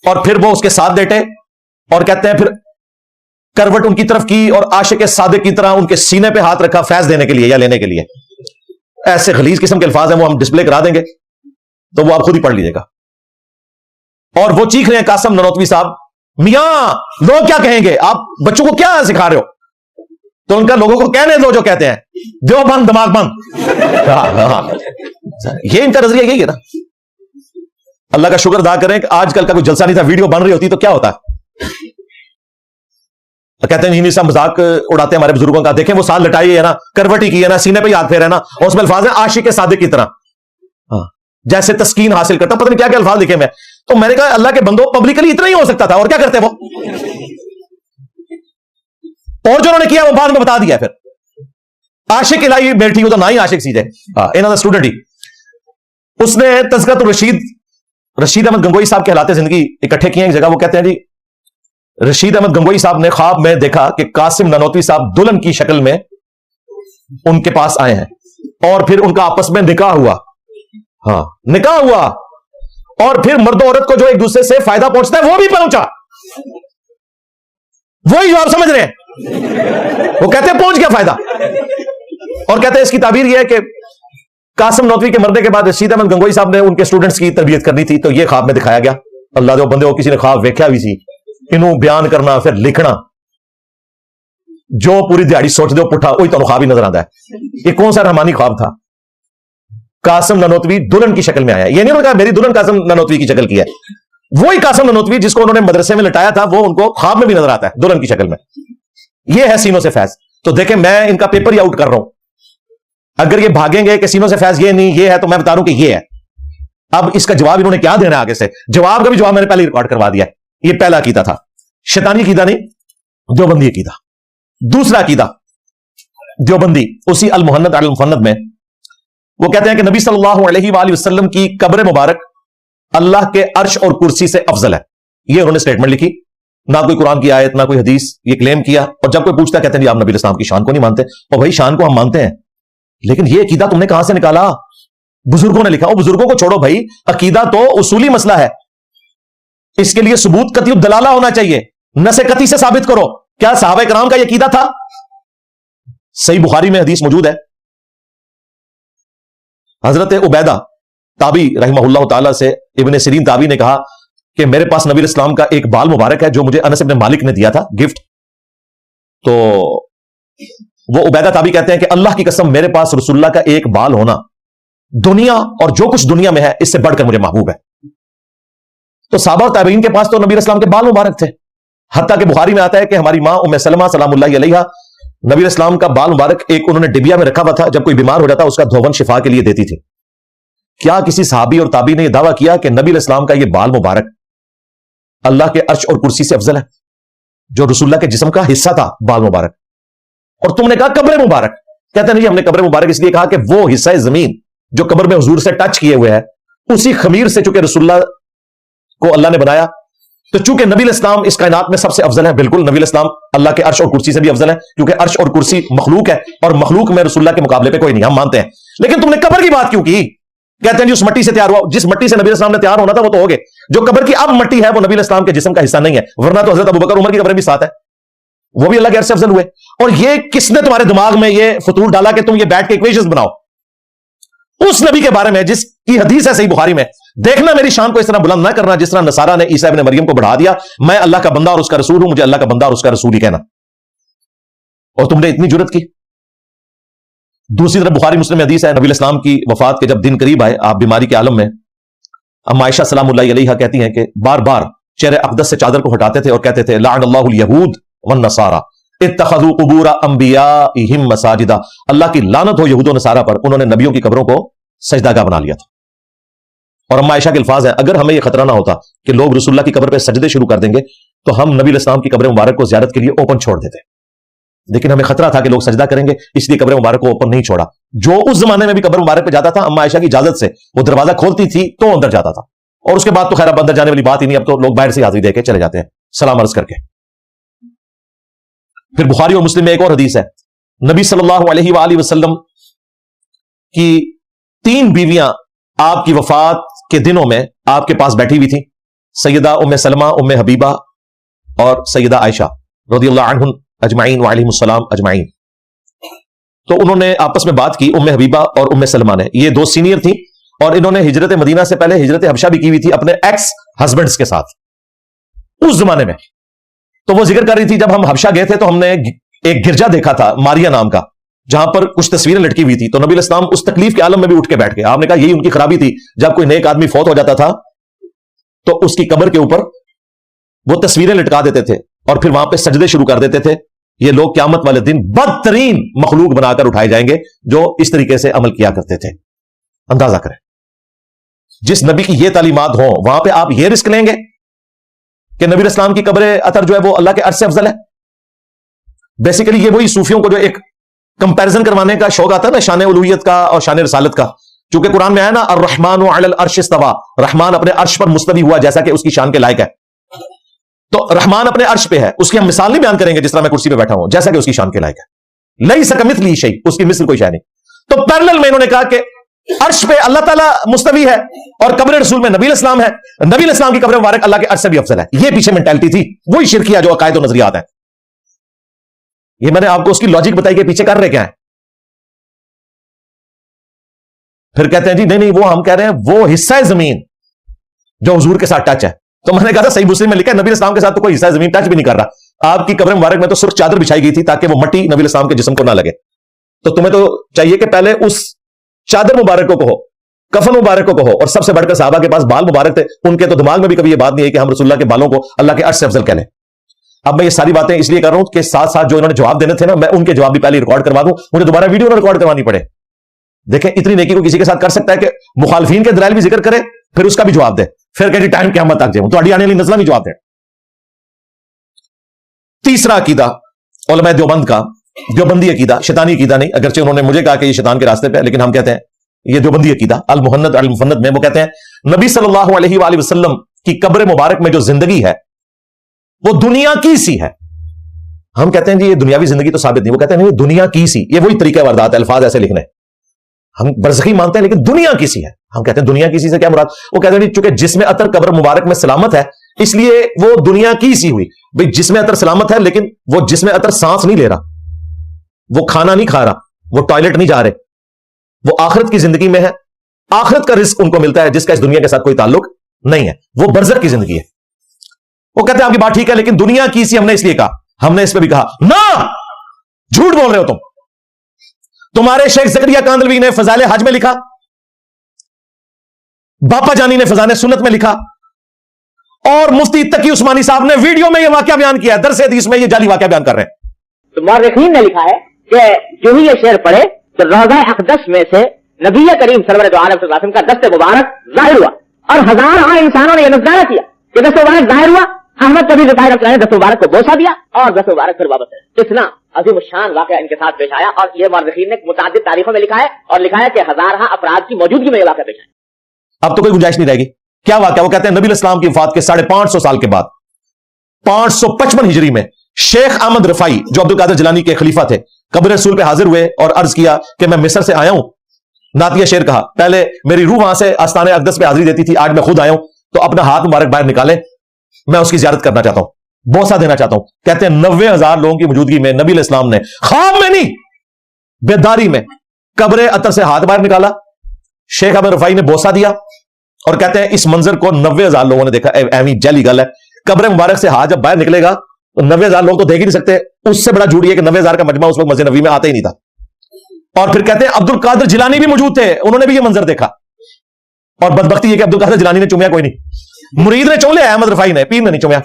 C: اور پھر وہ اس کے ساتھ لیٹے اور کہتے ہیں پھر کروٹ ان کی طرف کی اور عاشق صادق کی طرح ان کے سینے پہ ہاتھ رکھا فیض دینے کے لیے یا لینے کے لیے. ایسے غلیظ قسم کے الفاظ ہیں, وہ ہم ڈسپلے کرا دیں گے تو وہ آپ خود ہی پڑھ لیجیے گا. اور وہ چیخ رہے ہیں قاسم نانوتوی صاحب, میاں لوگ کیا کہیں گے, آپ بچوں کو کیا سکھا رہے ہو, تو ان کا لوگوں کو کہنے دو جو کہتے ہیں دیوبند دماغ بند. یہ ان کا نظریہ یہی ہے نا. اللہ کا شکر ادا کریں کہ آج کل کا کوئی جلسہ نہیں تھا, ویڈیو بن رہی ہوتی تو کیا ہوتا ہے. کہتے ہیں صاحب مذاق اڑاتے ہیں ہمارے بزرگوں کا, دیکھیں وہ سال لٹائی ہے نا, کروٹی کی ہے نا, سینے پہ ہاتھ پھیرا ہے نا, اور اس میں الفاظ ہیں عاشق صادق کی طرح, جیسے تسکین حاصل کرتا, پتہ نہیں کیا کیا الفاظ لکھے میں. تو میں نے کہا اللہ کے بندو پبلکلی اتنا ہی ہو سکتا تھا, اور کیا کرتے وہ, اور جو انہوں نے کیا وہ بعد میں بتا دیا. پھر عاشق الہی بیٹھی ہو تو نہ ہی عاشق سیدھے اسٹوڈنٹ ہی. اس نے تذکرۃ الرشید, رشید احمد گنگوئی صاحب کے حالات زندگی اکٹھے کیے ہیں ایک جگہ. وہ کہتے ہیں جی رشید احمد گنگوئی صاحب نے خواب میں دیکھا کہ قاسم نانوتوی صاحب دلہن کی شکل میں ان کے پاس آئے ہیں, اور پھر ان کا آپس میں نکاح ہوا. ہاں نکاح ہوا, اور پھر مرد و عورت کو جو ایک دوسرے سے فائدہ پہنچتا ہے وہ بھی پہنچا. وہی جو آپ سمجھ رہے ہیں, وہ کہتے ہیں پہنچ گیا فائدہ. اور کہتے ہیں اس کی تعبیر یہ ہے کہ قاسم نانوتوی کے مرنے کے بعد رشید احمد گنگوئی صاحب نے ان کے اسٹوڈنٹس کی تربیت کرنی تھی, تو یہ خواب میں دکھایا گیا. اللہ جو بندے کو کسی نے خواب ویکھیا بھی سی, انہوں بیان کرنا پھر لکھنا, جو پوری دیہڑی سوچ دو پٹھا وہی تو خواب ہی نظر آتا ہے. یہ کون سا رحمانی خواب تھا؟ قاسم نانوتوی دلہن کی شکل میں آیا. یہ نہیں کہا میری دلہن قاسم نانوتوی کی شکل کی ہے, وہی قاسم نانوتوی جس کو انہوں نے مدرسے میں لٹایا تھا وہ ان کو خواب میں بھی نظر آتا ہے دلہن کی شکل میں. یہ ہے سینوں سے فیض. تو دیکھیں میں ان کا پیپر ہی آؤٹ کر رہا ہوں. اگر یہ بھاگیں گے کہ سینوں سے فیض یہ نہیں یہ ہے, تو میں بتا رہا ہوں کہ یہ ہے. اب اس کا جواب انہوں نے کیا دینا آگے سے, جواب کا بھی جواب میں نے پہلے ہی ریکارڈ کروا دیا ہے. یہ پہلا عقیدہ تھا, شیطانی عقیدہ نہیں, دیوبندی عقیدہ. دوسرا عقیدہ دیوبندی اسی المحند علی المفند میں وہ کہتے ہیں کہ نبی صلی اللہ علیہ وآلہ وسلم کی قبر مبارک اللہ کے عرش اور کرسی سے افضل ہے. یہ انہوں نے سٹیٹمنٹ لکھی, نہ کوئی قرآن کی آیت نہ کوئی حدیث, یہ کلیم کیا. اور جب کوئی پوچھتا کہتے ہیں جی آپ نبی اسلام کی شان کو نہیں مانتے, اور بھائی شان کو ہم مانتے ہیں, لیکن یہ عقیدہ تم نے کہاں سے نکالا؟ بزرگوں نے لکھا. وہ بزرگوں کو چھوڑو بھائی, عقیدہ تو اصولی مسئلہ ہے, اس کے لیے ثبوت قطعی الدلالہ ہونا چاہیے, نص قطعی سے ثابت کرو. کیا صحابہ کرام کا یہ عقیدہ تھا؟ صحیح بخاری میں حدیث موجود ہے, حضرت عبیدہ تابعی رحمہ اللہ تعالی سے ابن سیرین تابعی نے کہا کہ میرے پاس نبی اسلام کا ایک بال مبارک ہے جو مجھے انس ابن مالک نے دیا تھا گفٹ. تو وہ عبیدہ تابعی کہتے ہیں کہ اللہ کی قسم میرے پاس رسول اللہ کا ایک بال ہونا دنیا اور جو کچھ دنیا میں ہے اس سے بڑھ کر مجھے محبوب ہے. تو صحابہ اور تابعین کے پاس تو نبی اسلام کے بال مبارک تھے. حتیٰ کہ بخاری میں آتا ہے کہ ہماری ماں ام سلمہ سلام اللہ علیہا نبی اسلام کا بال مبارک ایک انہوں نے ڈبیا میں رکھا ہوا تھا, جب کوئی بیمار ہو جاتا اس کا دھون شفا کے لیے دیتی تھی. کیا کسی صحابی اور تابعی نے یہ دعویٰ کیا کہ نبی اسلام کا یہ بال مبارک اللہ کے عرش اور کرسی سے افضل ہے, جو رسول اللہ کے جسم کا حصہ تھا بال مبارک؟ اور تم نے کہا قبر مبارک. کہتے ہیں نہیں, ہم نے قبر مبارک اس لیے کہا کہ وہ حصہ زمین جو قبر میں حضور سے ٹچ کیے ہوئے ہے, اسی خمیر سے چونکہ رسول اللہ کو اللہ نے بنایا, تو چونکہ نبی اسلام اس کائنات میں سب سے افضل ہے. بالکل نبی اسلام اللہ کے عرش اور کرسی سے بھی افضل ہے, کیونکہ عرش اور کرسی مخلوق ہے, اور مخلوق میں رسول اللہ کے مقابلے پہ کوئی نہیں, ہم مانتے ہیں. لیکن تم نے قبر کی بات کیوں کی؟ کہتے ہیں جی اس مٹی سے تیار ہوا, جس مٹی سے نبی اسلام نے تیار ہونا تھا وہ تو ہو گئے, جو قبر کی اب مٹی ہے وہ نبی اسلام کے جسم کا حصہ نہیں ہے, ورنہ تو حضرت ابوبکر عمر کی قبریں بھی ساتھ ہے, وہ بھی اللہ کے عرش سے افضل ہوئے. اور یہ کس نے تمہارے دماغ میں یہ فطور ڈالا کہ تم یہ بیٹھ کے ایکویشنز بناؤ اس نبی کے بارے میں جس کی حدیث ہے صحیح بخاری میں؟ دیکھنا میری شان کو اس طرح بلند نہ کرنا جس طرح نصارہ نے عیسیٰ ابن مریم کو بڑھا دیا. میں اللہ کا بندہ اور اس کا رسول ہوں, مجھے اللہ کا بندہ اور اس کا رسول ہی کہنا, اور تم نے اتنی جرت کی. دوسری طرف بخاری مسلم میں حدیث ہے, نبی اسلام کی وفات کے جب دن قریب آئے, آپ بیماری کے عالم میں, اما عائشہ سلام اللہ علیہا کہتی ہیں کہ بار بار چہرے اقدس سے چادر کو ہٹاتے تھے اور کہتے تھے لعن اللہ الیہود والنصارى اتخذوا قبور انبیائہم مساجدا, اللہ کی لعنت ہو یہود و نصارہ پر, انہوں نے نبیوں کی قبروں کو سجدہ گاہ بنا لیا تھا. اور اما عائشہ کے الفاظ ہیں اگر ہمیں یہ خطرہ نہ ہوتا کہ لوگ رسول اللہ کی قبر پہ سجدے شروع کر دیں گے تو ہم نبی اسلام کی قبر مبارک کو زیارت کے لیے اوپن چھوڑ دیتے, لیکن ہمیں خطرہ تھا کہ لوگ سجدہ کریں گے اس لیے قبر مبارک کو اوپن نہیں چھوڑا. جو اس زمانے میں بھی قبر مبارک پہ جاتا تھا اما عائشہ کی اجازت سے وہ دروازہ کھولتی تھی تو اندر جاتا تھا, اور اس کے بعد تو خیر اب اندر جانے والی بات ہی نہیں, اب تو لوگ باہر سے حاضری دے کے چلے جاتے ہیں سلام عرض کر کے. پھر بخاری اور مسلم میں ایک اور حدیث ہے, نبی صلی اللہ علیہ وآلہ وسلم کی 3 بیویاں آپ کی وفات کے دنوں میں آپ کے پاس بیٹھی ہوئی تھیں, سیدہ ام سلمہ, ام حبیبہ اور سیدہ عائشہ رضی اللہ عنہم اجمعین وعلیہم السلام اجمعین. تو انہوں نے آپس میں بات کی, ام حبیبہ اور ام سلمہ نے, یہ 2 سینئر تھیں اور انہوں نے ہجرت مدینہ سے پہلے ہجرت حبشہ بھی کی ہوئی تھی اپنے ایکس ہسبینڈز کے ساتھ اس زمانے میں. تو وہ ذکر کر رہی تھی جب ہم حبشہ گئے تھے تو ہم نے ایک گرجا دیکھا تھا ماریا نام کا, جہاں پر کچھ تصویریں لٹکی ہوئی تھی, تو نبی علیہ السلام اس تکلیف کے عالم میں بھی اٹھ کے بیٹھ گئے. آپ نے کہا یہی ان کی خرابی تھی, جب کوئی نیک آدمی فوت ہو جاتا تھا تو اس کی قبر کے اوپر وہ تصویریں لٹکا دیتے تھے اور پھر وہاں پہ سجدے شروع کر دیتے تھے. یہ لوگ قیامت والے دن بدترین مخلوق بنا کر اٹھائے جائیں گے جو اس طریقے سے عمل کیا کرتے تھے. اندازہ کریں, جس نبی کی یہ تعلیمات ہوں وہاں پہ آپ یہ رسک لیں گے کہ نبی اسلام کی قبر اطہر جو ہے وہ اللہ کے عرش سے افضل ہے. بیسیکلی یہ وہی صوفیوں کو جو ایک کمپیرزن کروانے کا شوق آتا ہے نا, شان الوہیت کا اور شان رسالت کا. چونکہ قرآن میں آیا نا الرحمن علی العرش استوى, رحمان اپنے عرش پر مستوی ہوا جیسا کہ اس کی شان کے لائق ہے. تو رحمان اپنے عرش پہ ہے, اس کی ہم مثال نہیں بیان کریں گے جس طرح میں کرسی پہ بیٹھا ہوں, جیسا کہ اس کی شان کے لائق ہے. لیس کمثلہ شیء, اس کی مثل کوئی شے نہیں. تو پیرلل میں انہوں نے کہا کہ عرش پہ اللہ تعالیٰ مستوی ہے اور قبر رسول میں نبی الاسلام ہے, نبی الاسلام کی قبر مبارک اللہ کے عرش سے بھی افضل ہے. یہ پیچھے مینٹلٹی تھی, وہی شرکیہ جو عقائد و نظریات ہیں. یہ میں نے آپ کو اس کی لاجک بتائی کہ پیچھے کر رہے کیا ہیں. پھر کہتے ہیں جی نہیں وہ ہم کہہ رہے ہیں وہ حصہ زمین جو حضور کے ساتھ ٹچ ہے. تو میں نے کہا تھا صحیح مسلم میں لکھا ہے نبی الاسلام کے ساتھ تو کوئی حصہ زمین ٹچ بھی نہیں کر رہا. آپ کی قبر مبارک میں تو سرخ چادر بچھائی گئی تھی تاکہ وہ مٹی نبی الاسلام کے جسم کو نہ لگے. تو تمہیں تو چاہیے کہ پہلے اس چادر مبارک کو کہو, کفن مبارک کو کہو, اور سب سے بڑھ کر صحابہ کے پاس بال مبارک تھے, ان کے تو دماغ میں بھی کبھی یہ بات نہیں ہے کہ ہم رسول اللہ کے بالوں کو اللہ کے عرش سے افضل کہہ لیں. اب میں یہ ساری باتیں اس لیے کر رہا ہوں کہ ساتھ ساتھ جو انہوں نے جواب دینے تھے نا, میں ان کے جواب بھی پہلے ریکارڈ کروا دوں, مجھے دوبارہ ویڈیو نہ ریکارڈ کروانی پڑے. دیکھیں اتنی نیکی کو کسی کے ساتھ کر سکتا ہے کہ مخالفین کے دلائل بھی ذکر کرے, پھر اس کا بھی جواب دے, پھر کہ ٹائم قیامت تک جائے تو آنے والی نسلیں بھی جواب دیں. تیسرا عقیدہ علماء دیوبند کا, دیوبندی عقیدہ, شیطانی عقیدہ نہیں, اگرچہ انہوں نے مجھے کہا کہ یہ شیطان کے راستے پہ, لیکن ہم کہتے ہیں یہ دیوبندی عقیدہ المحند المفند میں وہ کہتے ہیں نبی صلی اللہ علیہ وآلہ وسلم کی قبر مبارک میں جو زندگی ہے وہ دنیا کی سی ہے. ہم کہتے ہیں جی یہ دنیاوی زندگی تو ثابت نہیں, وہ کہتے ہیں نہیں دنیا کی سی, یہ وہی طریقہ واردات ہے, الفاظ ایسے لکھنے, ہم برزخی مانتے ہیں لیکن دنیا کی سی ہے. ہم کہتے ہیں دنیا کی سی سے کیا مراد, وہ کہتے ہیں چونکہ جسم اطہر قبر مبارک میں سلامت ہے اس لیے وہ دنیا کی سی ہوئی. بھئی جسم اطہر سلامت ہے لیکن وہ جسم اطہر سانس نہیں لے رہا, وہ کھانا نہیں کھا رہا, وہ ٹوائلٹ نہیں جا رہے, وہ آخرت کی زندگی میں ہے, آخرت کا رزق ان کو ملتا ہے جس کا اس دنیا کے ساتھ کوئی تعلق نہیں ہے, وہ برزخ کی زندگی ہے. وہ کہتے ہیں آپ کی بات ٹھیک ہے لیکن دنیا کی سی ہم نے اس لیے کہا, ہم نے اس پہ بھی کہا نہ, جھوٹ بول رہے ہو تم. تمہارے شیخ زکریا کاندلوی نے فضائل حج میں لکھا, باپا جانی نے فضائل سنت میں لکھا, اور مفتی تقی عثمانی صاحب نے ویڈیو میں یہ واقعہ بیان کیا ہے, درس حدیث میں یہ جعلی واقعہ بیان کر رہے ہیں.
E: تو مورخین نے لکھا ہے کہ جو ہی یہ شعر پڑھے تو روضہ اقدس میں سے نبی کریم سرور دو عالم صلی اللہ علیہ وسلم کا دست مبارک ظاہر ہوا, اور ہزاروں انسانوں نے یہ نظارہ کیا کہ دست مبارک ظاہر ہوا. احمد کبیر رفاعی رحمۃ اللہ نے دست مبارک کو بوسہ دیا اور دست مبارک پھر واپس ہے. اتنا عظیم الشان واقعہ ان کے ساتھ پیش آیا, اور یہ مورخین نے متعدد تاریخوں میں لکھا ہے, اور لکھا ہے کہ ہزارہ افراد کی موجودگی میں یہ واقعہ پیش آیا.
C: اب تو کوئی گنجائش نہیں رہے گی. کیا واقعہ, وہ کہتے ہیں نبی الاسلام کی وفات کے 550 سال کے بعد 555 ہجری میں شیخ احمد رفاعی جو عبد القادر جیلانی کے خلیفہ تھے قبر رسول پہ حاضر ہوئے اور عرض کیا کہ میں مصر سے آیا ہوں. نعتیہ شعر کہا, پہلے میری روح وہاں سے آستانہ اقدس پہ حاضری دیتی تھی, آج میں خود آیا ہوں تو اپنا ہاتھ مبارک باہر نکالیں, میں اس کی زیارت کرنا چاہتا ہوں, بوسہ دینا چاہتا ہوں. کہتے ہیں 90,000 لوگوں کی موجودگی میں نبی علیہ السلام نے خواب میں نہیں بیداری میں قبر اطہر سے ہاتھ باہر نکالا, شیخ احمد رفاعی نے بوسہ دیا, اور کہتے ہیں اس منظر کو 90,000 لوگوں نے دیکھا. ایویں جعلی گل ہے, قبر مبارک سے ہاتھ جب باہر نکلے گا تو 90,000 لوگ تو دیکھ ہی نہیں سکتے. اس سے بڑا جھوٹ یہ کہ 90,000 کا مجمع اس وقت مسجد نبوی میں آتا ہی نہیں تھا. اور پھر کہتے ہیں عبد القادر جیلانی بھی موجود تھے, انہوں نے بھی یہ منظر دیکھا, اور بدبختی یہ کہ عبد القادر جیلانی نے چومیا کوئی نہیں, مرید نے چوم لیا, احمد رفاعی نے, پیر نے نہیں چومیا.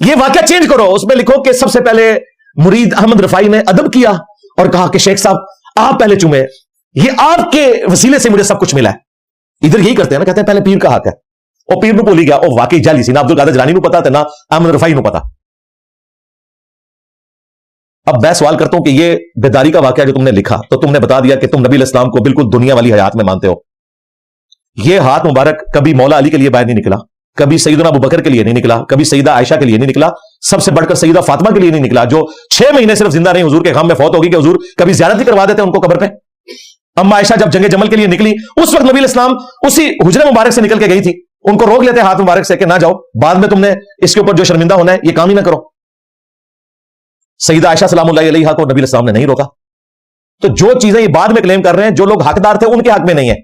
C: یہ واقعہ چینج کرو, اس میں لکھو کہ سب سے پہلے مرید احمد رفاعی نے ادب کیا اور کہا کہ شیخ صاحب آپ پہلے چومے, یہ آپ کے وسیلے سے مجھے سب کچھ ملا ہے. ادھر یہی کرتے ہیں نا, کہتے ہیں پہلے پیر کا حق ہے, اور پیر نو بولی گیا, وہ واقعی جعلی سی, نہ عبد القادر جیلانی نو پتا تھا نہ احمد رفاعی نو پتا. اب میں سوال کرتا ہوں کہ یہ بیداری کا واقعہ جو تم نے لکھا تو تم نے بتا دیا کہ تم نبی علیہ السلام کو بالکل دنیا والی حیات میں مانتے ہو. یہ ہاتھ مبارک کبھی مولا علی کے لیے باہر نہیں نکلا, کبھی سیدنا ابو بکر کے لیے نہیں نکلا, کبھی سیدہ عائشہ کے لیے نہیں نکلا, سب سے بڑھ کر سیدہ فاطمہ کے لیے نہیں نکلا جو 6 مہینے صرف زندہ رہی, حضور کے غم میں فوت ہوگی کہ حضور کبھی زیارت ہی کروا دیتے ان کو قبر پہ. اما عائشہ جب جنگ جمل کے لیے نکلی اس وقت نبی علیہ السلام اسی حجرے مبارک سے نکل کے گئی تھی, ان کو روک لیتے ہاتھ مبارک سے کہ نہ جاؤ, بعد میں تم نے اس کے اوپر جو شرمندہ ہونا ہے یہ کام ہی نہ کرو. سیدہ عائشہ سلام اللہ علیہا کو نبی علیہ السلام نے نہیں روکا. تو جو چیزیں یہ بعد میں کلیم کر رہے ہیں جو لوگ حقدار تھے ان کے حق میں نہیں ہے,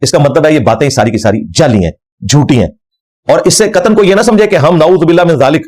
C: اس کا مطلب ہے یہ باتیں ساری کی ساری جعلی ہیں, جھوٹی ہیں. اور اس سے قطعاً کو یہ نہ سمجھے کہ ہم نعوذ باللہ من ذالک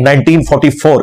C: 1944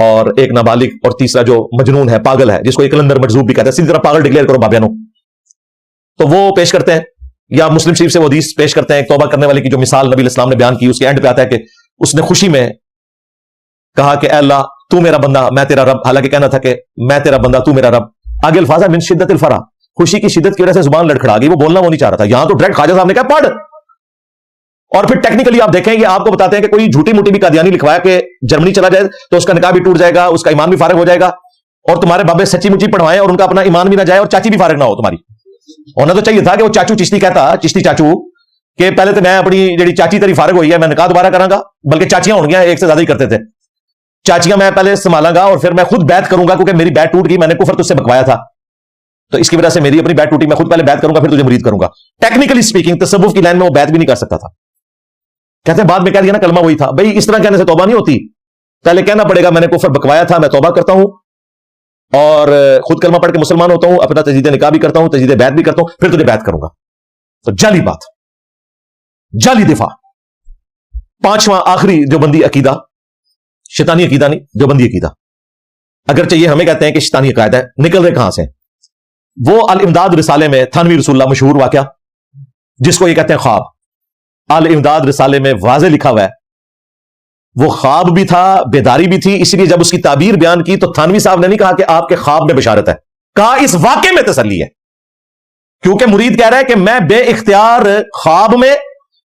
C: اور ایک نابالغ اور تیسرا جو مجنون ہے, پاگل ہے, جس کو ایک کلندر مجذوب بھی کہتے ہیں, سیدھی طرح پاگل ڈکلیئر کرو بابیانو. تو وہ پیش کرتے ہیں, یا مسلم شریف سے وہ حدیث پیش کرتے ہیں, توبہ کرنے والے کی جو مثال نبی علیہ السلام نے بیان کی, اس کے اینڈ پہ آتا ہے کہ اس نے خوشی میں کہا کہ اے اللہ تو میرا بندہ میں تیرا رب, حالانکہ کہنا تھا کہ میں تیرا بندہ تو میرا رب. آگے الفاظ ہے من شدت الفرح, خوشی کی شدت کی وجہ سے زبان لڑکھڑا گئی, وہ بولنا وہ نہیں چاہ رہا تھا. یہاں تو ڈائریکٹ خواجہ صاحب نے کہا پڑھ, اور پھر ٹیکنیکلی آپ دیکھیں گے, آپ کو بتاتے ہیں کہ کوئی جھوٹی موٹی بھی قادیانی لکھوایا کہ جرمنی چلا جائے تو اس کا نکاح بھی ٹوٹ جائے گا, اس کا ایمان بھی فارغ ہو جائے گا, اور تمہارے بابے سچی مچی پڑھوائیں اور ان کا اپنا ایمان بھی نہ جائے اور چاچی بھی فارغ نہ ہو تمہاری. ہونا تو چاہیے تھا کہ وہ چاچو چشتی کہتا, چشتی چاچو, کہ پہلے تو میں اپنی جڑی چاچی تیری فارغ ہوئی ہے میں نکاح دوبارہ کراں گا, بلکہ چاچیاں ہوں گیا, ایک سے زیادہ ہی کرتے تھے, چاچیاں میں پہلے سنبھالاں گا اور پھر میں خود بیعت کروں گا, کیونکہ میری بیعت ٹوٹ گئی, میں نے کفر تجھ سے بکوایا تھا, تو اس کی وجہ سے میری اپنی بیعت ٹوٹی, میں خود پہلے بیعت کروں گا پھر تجھے مرید کروں گا. ٹیکنیکلی اسپیکنگ تصوف کی لائن میں وہ بیعت بھی نہیں کر سکتا تھا. کہتے ہیں بعد میں کہہ دیا نا کلمہ وہی تھا. بھائی اس طرح کہنے سے توبہ نہیں ہوتی, پہلے کہنا پڑے گا میں نے کفر بکوایا تھا, میں توبہ کرتا ہوں اور خود کلمہ پڑھ کے مسلمان ہوتا ہوں, اپنا تجدید نکاح بھی کرتا ہوں, تجدید بیعت بھی کرتا ہوں, پھر تجھے بیعت کروں گا. تو جعلی بات, جعلی دفاع. پانچواں آخری جو بندی عقیدہ, شیطانی عقیدہ نہیں, جو بندی عقیدہ, اگرچہ یہ ہمیں کہتے ہیں کہ شیطانی عقائد ہے, نکل رہے کہاں سے؟ وہ الامداد رسالے میں تھانوی رسول اللہ مشہور واقعہ, جس کو یہ کہتے ہیں خواب, الامداد رسالے میں واضح لکھا ہوا ہے وہ خواب بھی تھا, بیداری بھی تھی. اس لیے جب اس کی تعبیر بیان کی تو تھانوی صاحب نے نہیں کہا کہ آپ کے خواب میں بشارت ہے, کہا اس واقعے میں تسلی ہے, کیونکہ مرید کہہ رہا ہے کہ میں بے اختیار خواب میں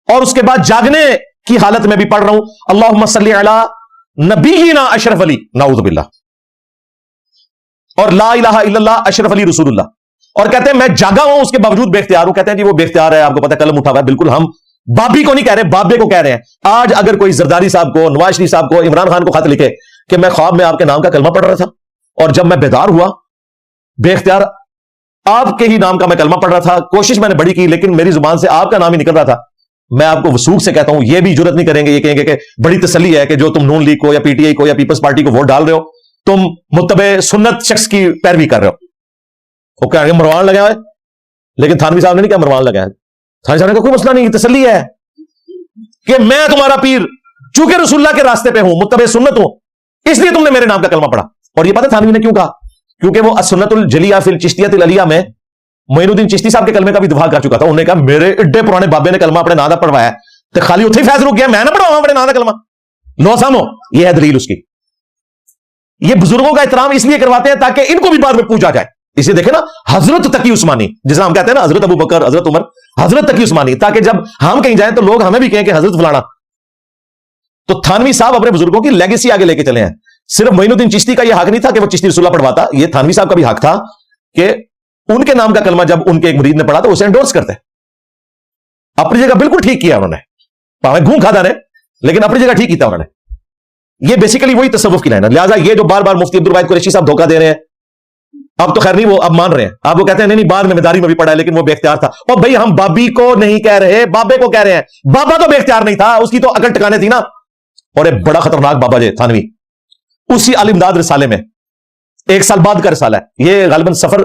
C: اور اس کے بعد جاگنے کی حالت میں بھی پڑھ رہا ہوں اللہم صلی علی نبینا اشرف علی, نعوذ باللہ, اور لا الہ الا اللہ اشرف علی رسول اللہ, اور کہتے ہیں میں جاگا ہوں اس کے باوجود بے اختیار ہوں. کہتے ہیں جی وہ بے اختیار ہے, آپ کو پتہ ہے قلم اٹھا ہوا ہے, بالکل ہم بابی کو نہیں کہہ رہے, بابے کو کہہ رہے ہیں. آج اگر کوئی زرداری صاحب کو, نواز شریف صاحب کو, عمران خان کو خط لکھے کہ میں خواب میں آپ کے نام کا کلمہ پڑھ رہا تھا اور جب میں بیدار ہوا بے اختیار آپ کے ہی نام کا میں کلمہ پڑھ رہا تھا, کوشش میں نے بڑی کی لیکن میری زبان سے آپ کا نام ہی نکل رہا تھا, میں آپ کو وثوق سے کہتا ہوں یہ بھی جرت نہیں کریں گے, یہ کہیں گے کہ بڑی تسلی ہے کہ جو تم نون لیگ کو یا پی ٹی آئی کو یا پیپلز پارٹی کو ووٹ ڈال رہے ہو تم متبع سنت شخص کی پیروی کر رہے ہو. وہ کہہ رہے ہیں مروان لگا ہے, لیکن تھانوی صاحب نے نہیں کہا مروان لگا ہے. تھانوی صاحب نے کہا کوئی مسئلہ نہیں, تسلی ہے کہ میں تمہارا پیر چونکہ رسول اللہ کے راستے پہ ہوں, متبع سنت ہوں, اس لیے تم نے میرے نام کا کلمہ پڑھا. اور یہ پتہ تھانوی نے کیوں کہا؟ کیونکہ وہ السنت الجلیہ فی الچشتیۃ العلیہ میں معین الدین چشتی صاحب کے کلمے کا بھی دفاع کر چکا تھا. انہوں نے کہا میرے ایڈے پرانے بابے نے کلمہ اپنے نام کا پڑھوایا ہے تو خالی اتھے ہی فیض رک گیا, میں نہ پڑھواؤں اپنے نام کا کلمہ, لو سامو. یہ ہے دلیل اس کی. یہ بزرگوں کا احترام اس لیے کرواتے ہیں تاکہ ان کو بھی بعد میں پوچھا جائے. اسے دیکھیں نا حضرت تقی عثمانی, جسے ہم کہتے ہیں نا حضرت ابو بکر, حضرت عمر, حضرت تقی عثمانی, تاکہ جب ہم کہیں جائیں تو لوگ ہمیں بھی کہیں کہ حضرت فلانا. تو تھانوی صاحب اپنے بزرگوں کی لیگیسی آگے لے کے چلے ہیں. صرف معین الدین چشتی کا یہ حق نہیں تھا کہ وہ چشتی رسول اللہ پڑھواتا, یہ تھانوی صاحب کا بھی حق تھا کہ ان کے نام کا کلمہ جب ان کے ایک مرید نے پڑھا تو اسے انڈورس کرتے. اپنی جگہ بالکل ٹھیک کیا انہوں نے, پاویں گھوم کھادا نے لیکن اپنی جگہ ٹھیک کیا انہوں نے. یہ بیسیکلی وہی تصوف کی لائن ہے. لہٰذا یہ جو بار بار مفتی عبدالواحد قریشی صاحب دھوکہ دے رہے ہیں, اب تو خیر نہیں, وہ اب مان رہے ہیں, آپ وہ کہتے ہیں نہیں بعد میں بیداری میں بھی پڑھا ہے لیکن وہ بے اختیار تھا. اور بھائی ہم بابی کو نہیں کہہ رہے, بابے کو کہہ رہے ہیں. بابا تو بے اختیار نہیں تھا, اس کی تو عقل ٹکانے تھی نا. اور ایک بڑا خطرناک بابا جی تھانوی, اسی الامداد رسالے میں ایک سال بعد کا رسالہ ہے, یہ غالباً سفر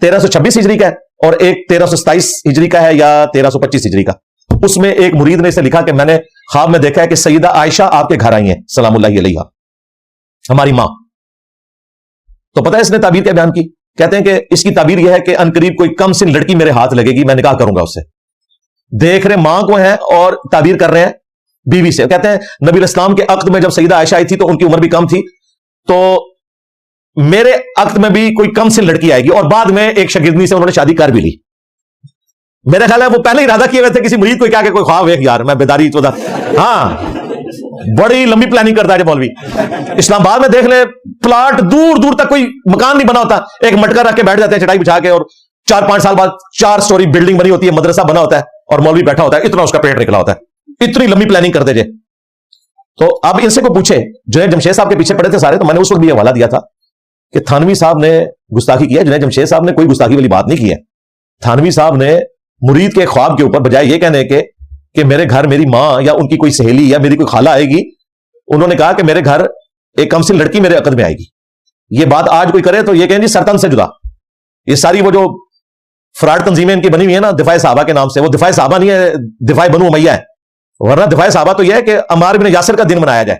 C: 1326 ہجری کا ہے اور ایک 1327 ہجری کا ہے یا 1325 ہجری کا. اس میں ایک مرید نے اسے لکھا کہ میں نے خواب میں دیکھا ہے کہ سیدہ عائشہ آپ کے گھر آئی ہیں سلام اللہ علیہا, ہماری ماں. تو پتہ ہے اس نے تعبیر کیا بیان کی؟ کہتے ہیں کہ اس کی تعبیر یہ ہے کہ انقریب کوئی کم سن لڑکی میرے ہاتھ لگے گی, میں نکاح کروں گا اس سے. دیکھ رہے ماں کو ہیں اور تعبیر کر رہے ہیں بیوی سے. کہتے ہیں نبی علیہ السلام کے عقد میں جب سیدہ عائشہ آئی تھی تو ان کی عمر بھی کم تھی, تو میرے عقد میں بھی کوئی کم سن لڑکی آئے گی. اور بعد میں ایک شاگردنی سے انہوں نے شادی کر بھی لی. میرا خیال ہے وہ پہلے ارادہ کیے ہوئے تھے کسی مرید کو کیا کہ کوئی خواب ایک یار میں بیداری تو ہاں بڑی لمبی پلاننگ کرتا ہے مولوی. اسلام آباد میں دیکھ لے پلاٹ دور دور تک کوئی مکان نہیں بنا ہوتا, ایک مٹکا رکھ کے بیٹھ جاتے ہیں چٹائی بچھا کے, اور 4-5 سال بعد 4 سٹوری بلڈنگ بنی ہوتی ہے, مدرسہ بنا ہوتا ہے اور مولوی بیٹھا ہوتا ہے, اتنا اس کا پیٹ نکلا ہوتا ہے, اتنی لمبی پلاننگ کرتے جے. تو اب ان سے کو پوچھے جنید جمشید صاحب کے پیچھے پڑے تھے سارے, تو میں نے اس وقت بھی حوالہ دیا تھا کہ تھانوی صاحب نے گستاخی کی ہے. جنید جمشید صاحب نے کوئی گستاخی والی بات نہیں کی ہے. تھانوی صاحب نے مرید کے خواب کے اوپر بجائے یہ کہنے کہ میرے گھر میری ماں یا ان کی کوئی سہیلی یا میری کوئی خالہ آئے گی, انہوں نے کہا کہ میرے گھر ایک کم سن لڑکی میرے عقد میں آئے گی. یہ بات آج کوئی کرے تو یہ کہیں جی سرطن سے جدا. یہ ساری وہ جو فراڈ تنظیمیں ان کی بنی ہوئی ہیں نا دفاع صحابہ کے نام سے, وہ دفاع صحابہ نہیں ہے, دفاع بنو امیہ ہے. ورنہ دفاع صحابہ تو یہ ہے کہ عمار بن یاسر کا دن منایا جائے,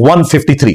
C: 153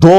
C: 2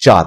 C: 4,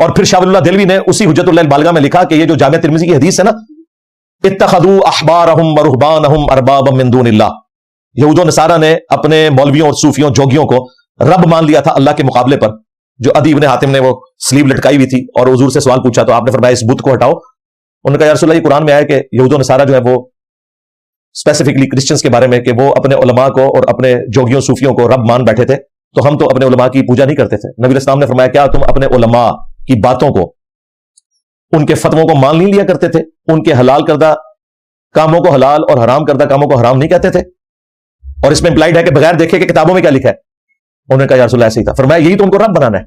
C: اور پھر شاہ ولی اللہ دہلوی نے اسی حجت اللہ البالغہ میں لکھا کہ یہ جو جامع ترمذی کی حدیث ہے نا، اتخذوا احبارهم ورهبانهم اربابا من دون اللہ، یہود و نصارہ نے اپنے مولویوں اور صوفیوں جوگیوں کو رب مان لیا تھا اللہ کے مقابلے پر. جو عدی ابن حاتم نے وہ سلیو لٹکائی ہوئی تھی اور حضور سے سوال پوچھا تو آپ نے فرمایا اس بت کو ہٹاؤ. انہوں نے کہا یا رسول اللہ یہ قرآن میں آیا کہ یہود و نصارہ جو ہے وہ اسپیسیفکلی کرسچنز کے بارے میں کہ وہ اپنے علماء کو اور اپنے جوگیوں صوفیوں کو رب مان بیٹھے تھے، تو ہم تو اپنے علماء کی پوجا نہیں کرتے تھے. نبی اسلام نے فرمایا کیا تم اپنے علماء کی باتوں کو، ان کے فتووں کو مان نہیں لیا کرتے تھے؟ ان کے حلال کردہ کاموں کو حلال اور حرام کردہ کاموں کو حرام نہیں کہتے تھے؟ اور اس میں امپلائڈ ہے کہ بغیر دیکھے کہ کتابوں میں کیا لکھا ہے. انہوں نے کہا یا رسول اللہ ایسے ہی تھا. فرمایا یہی تو ان کو رب بنانا ہے.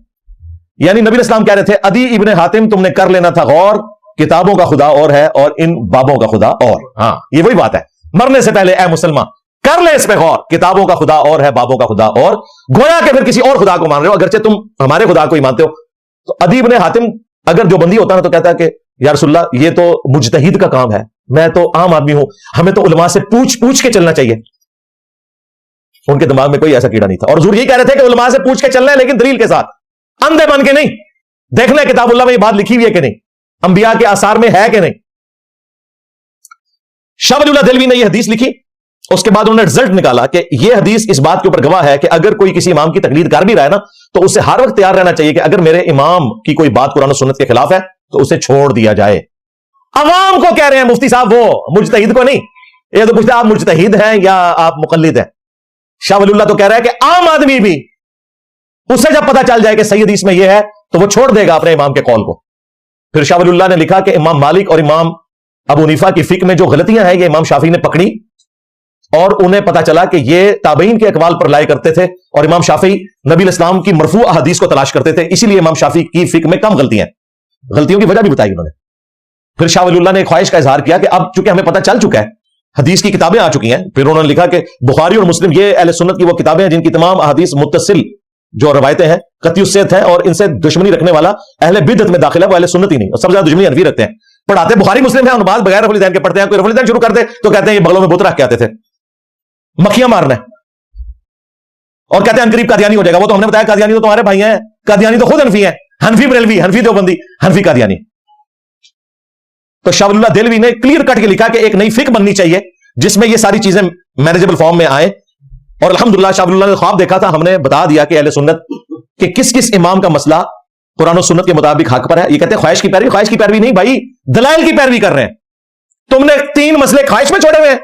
C: یعنی نبی اسلام کہہ رہے تھے عدی ابن حاتم تم نے کر لینا تھا غور، کتابوں کا خدا اور ہے اور ان بابوں کا خدا اور. ہاں یہ وہی بات ہے، مرنے سے پہلے اے مسلمان کر لے اس پہ غور، کتابوں کا خدا اور ہے بابوں کا خدا اور. گویا کہ پھر کسی اور خدا کو مان رہے ہو اگرچہ تم ہمارے خدا کو ہی مانتے ہو. تو عدی ابن حاتم اگر جو بندی ہوتا نا تو کہتا ہے کہ یا رسول اللہ یہ تو مجتہد کا کام ہے، میں تو عام آدمی ہوں، ہمیں تو علماء سے پوچھ کے چلنا چاہیے. ان کے دماغ میں کوئی ایسا کیڑا نہیں تھا. اور حضور یہ کہہ رہے تھے کہ علماء سے پوچھ کے چلنا ہے لیکن دلیل کے ساتھ، اندھے بن کے نہیں. دیکھنا ہے کتاب اللہ میں یہ بات لکھی ہوئی ہے کہ نہیں، انبیاء کے آثار میں ہے کہ نہیں. شاہ ولی اللہ دہلوی نے یہ حدیث لکھی، اس کے بعد انہوں نے رزلٹ نکالا کہ یہ حدیث اس بات کے اوپر گواہ ہے کہ اگر کوئی کسی امام کی تقلید کر بھی رہا ہے نا تو اسے ہر وقت تیار رہنا چاہیے کہ اگر میرے امام کی کوئی بات قرآن و سنت کے خلاف ہے تو اسے چھوڑ دیا جائے. عوام کو کہہ رہے ہیں مفتی صاحب، وہ مجتہد کو نہیں. یہ تو پوچھتے آپ مجتہد ہیں یا آپ مقلد ہیں. شاہ ولی اللہ تو کہہ رہا ہے کہ عام آدمی بھی اسے جب پتا چل جائے کہ صحیح حدیث میں یہ ہے تو وہ چھوڑ دے گا اپنے امام کے قول کو. پھر شاہ ولی اللہ نے لکھا کہ امام مالک اور امام ابو حنیفہ کی فقہ میں جو غلطیاں ہیں یہ امام شافعی نے پکڑی اور انہیں پتا چلا کہ یہ تابعین کے اقوال پر لائے کرتے تھے اور امام شافعی نبی الاسلام کی مرفوع احادیث کو تلاش کرتے تھے، اسی لیے امام شافعی کی فقہ میں کم غلطیاں ہیں. غلطیوں کی وجہ بھی بتائی انہوں نے. پھر شاہ ولی اللہ نے ایک خواہش کا اظہار کیا کہ اب چونکہ ہمیں پتہ چل چکا ہے، حدیث کی کتابیں آ چکی ہیں. پھر انہوں نے لکھا کہ بخاری اور مسلم یہ اہل سنت کی وہ کتابیں ہیں جن کی تمام احادیث متصل جو روایتیں ہیں قطعی الصحت ہیں اور ان سے دشمنی رکھنے والا اہل بدعت میں داخل ہے وہ اہل سنت ہی نہیں، اور سب سے زیادہ دشمنی حنفی رکھتے ہیں. پڑھاتے بخاری مسلم ہیں، بعض بغیر رفع الدین کے پڑھتے ہیں. کوئی رفع الدین شروع کر دے تو کہتے ہیں یہ بغلوں میں بت رکھ کے آتے تھے، مکھیاں مارنا ہے، اور کہتے ہیں قریب قادیانی ہو جائے گا. وہ تو ہم نے بتایا قادیانی تو تمہارے بھائی ہیں، قادیانی تو خود حنفی ہیں، حنفی بریلوی، حنفی دیوبندی، حنفی قادیانی. تو شاہ ولی اللہ دہلوی نے کلیئر کٹ کے لکھا کہ ایک نئی فقہ بننی چاہیے جس میں یہ ساری چیزیں مینیجبل فارم میں آئیں. اور الحمدللہ شاہ ولی اللہ نے خواب دیکھا تھا، ہم نے بتا دیا کہ اہل سنت کہ کس کس امام کا مسئلہ قرآن و سنت کے مطابق حق پر ہے. یہ کہتے ہیں خواہش کی پیروی نہیں بھائی، دلائل کی پیروی کر رہے ہیں. تم نے 3 مسئلے خواہش میں چھوڑے ہوئے ہیں.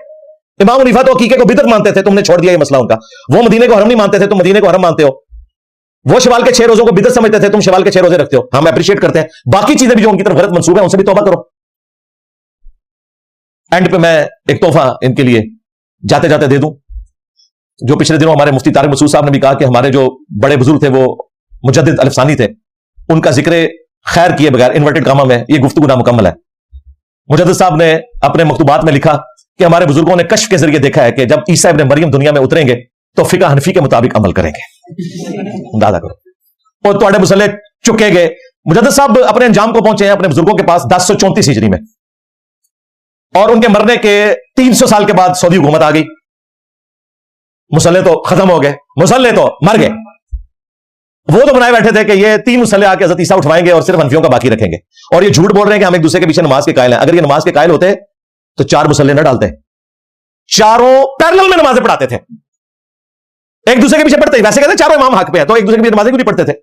C: امام حنیفہ تو عقیقے کو بدعت مانتے تھے، تم نے چھوڑ دیا یہ مسئلہ ان کا. وہ مدینے کو حرم نہیں مانتے تھے، تم مدینے کو حرم مانتے ہو. وہ شوال کے 6 روزوں کو بدعت سمجھتے تھے، تم شوال کے 6 روزے رکھتے ہو. ہم اپریشیٹ کرتے ہیں. باقی چیزیں بھی جو ان کی طرف غلط منسوب ہیں ان سے بھی توبہ کرو. اینڈ پہ میں ایک تحفہ ان کے لیے جاتے جاتے دے دوں. جو پچھلے دنوں ہمارے مفتی طارق مسعود صاحب نے بھی کہا کہ ہمارے جو بڑے بزرگ تھے وہ مجدد الف ثانی تھے، ان کا ذکر خیر کیے بغیر انورٹڈ کامہ میں یہ گفتگو نامکمل ہے. مجدد صاحب نے اپنے مکتوبات میں لکھا کہ ہمارے بزرگوں نے کشف کے ذریعے دیکھا ہے کہ جب عیسیٰ ابن مریم دنیا میں اتریں گے تو فقہ حنفی کے مطابق عمل کریں گے. اندازہ کرو. اور تواڈے مسئلے چکے گئے. مجدد صاحب اپنے انجام کو پہنچے ہیں اپنے بزرگوں کے پاس 1034 ہجری میں، اور ان کے مرنے کے 300 سال کے بعد سعودی حکومت آ گئی. مسئلے تو ختم ہو گئے، مسئلے تو مر گئے. وہ تو بنائے بیٹھے تھے کہ یہ 3 مسئلے آ کے حضرت عیسیٰ اٹھوائیں گے اور صرف حنفیوں کا باقی رکھیں گے. اور یہ جھوٹ بول رہے ہیں کہ ہم ایک دوسرے کے پیچھے نماز کے قائل ہیں. اگر یہ نماز کے قائل ہوتے تو 4 مسئلے نہ ڈالتے، چاروں پیرلل میں نمازیں پڑھاتے تھے، ایک دوسرے کے پیچھے پڑھتے. ویسے کہتے ہیں چاروں امام حق پہ ہیں تو ایک دوسرے کے پیچھے نمازیں کیوں نہیں پڑھتے تھے.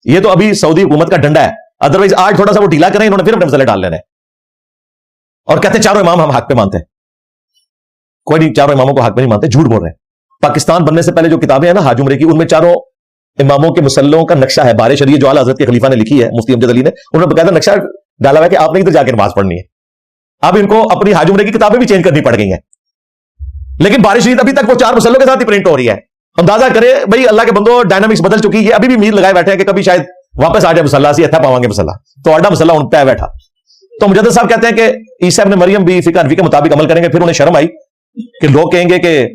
C: یہ تو ابھی سعودی حکومت کا ڈنڈا ہے. ادروائز آج تھوڑا سا وہ ڈھیلا کریں، انہوں نے پھر اپنے مسئلے ڈال لینے اور کہتے ہیں چاروں امام ہم حق پہ مانتے ہیں. کوئی نہیں، چاروں اماموں کو حق پہ نہیں مانتے، جھوٹ بول رہے ہیں. پاکستان بننے سے پہلے جو کتابیں ہیں نا حاج عمرے کی، ان میں چاروں اماموں کے مسلوں کا نقشہ ہے. بار شریعہ جو اعلیٰ حضرت کے خلیفہ نے لکھی ہے مفتی امجد علی نے، انہوں نے باقاعدہ نقشہ ڈالا ہوا ہے کہ آپ نے ادھر جا کے نماز پڑھنی ہے. اب ان کو اپنی حاج عمرے کی کتابیں بھی چینج کرنی پڑ گئی ہیں، لیکن بار شریعت ابھی تک وہ 4 مسلوں کے ساتھ ہی پرنٹ ہو رہی ہے. اندازہ کرے بھائی اللہ کے بندوں، ڈائنامکس بدل چکی ہے. ابھی بھی امید لگائے بیٹھے ہیں کہ کبھی شاید واپس آ جائے مسئلہ، اسی اتھا پاؤں گے مسئلہ، تو آڈا مسئلہ ان پہ بیٹھا. تو مجدد صاحب کہتے ہیں کہ عیسیٰ ابن مریم بھی فقہ حنفی کے مطابق عمل کریں گے. پھر انہیں شرم آئی کہ لوگ کہیں گے کہ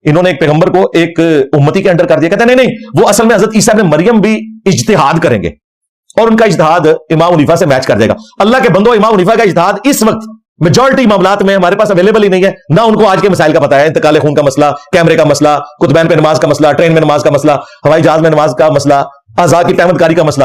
C: انہوں نے ایک پیغمبر کو ایک امتی کے انڈر کر دیا. کہتے ہیں نہیں، وہ اصل میں حضرت عیسیٰ ابن مریم بھی اجتہاد کریں گے اور ان کا اجتہاد امام حنیفہ سے میچ کر جائے گا. اللہ کے بندوں، امام حنیفہ کا اجتہاد اس وقت میجورٹی معاملات میں ہمارے پاس اویلیبل ہی نہیں ہے. نہ ان کو آج کے مسائل کا پتا ہے، انتقال خون کا مسئلہ، کیمرے کا مسئلہ، قطبین پہ نماز کا مسئلہ، ٹرین میں نماز کا مسئلہ، ہوائی جہاز میں نماز کا مسئلہ، اعضاء کی پیمند کاری کا مسئلہ.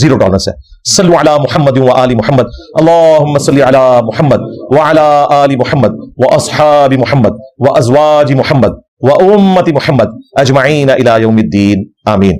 C: زیرو ٹالرنس ہے. صلو علی محمد و آل محمد. اللہم صلی علی محمد وعلی آل محمد واصحاب محمد وازواج محمد وامت محمد اجمعین الی یوم الدین. آمین.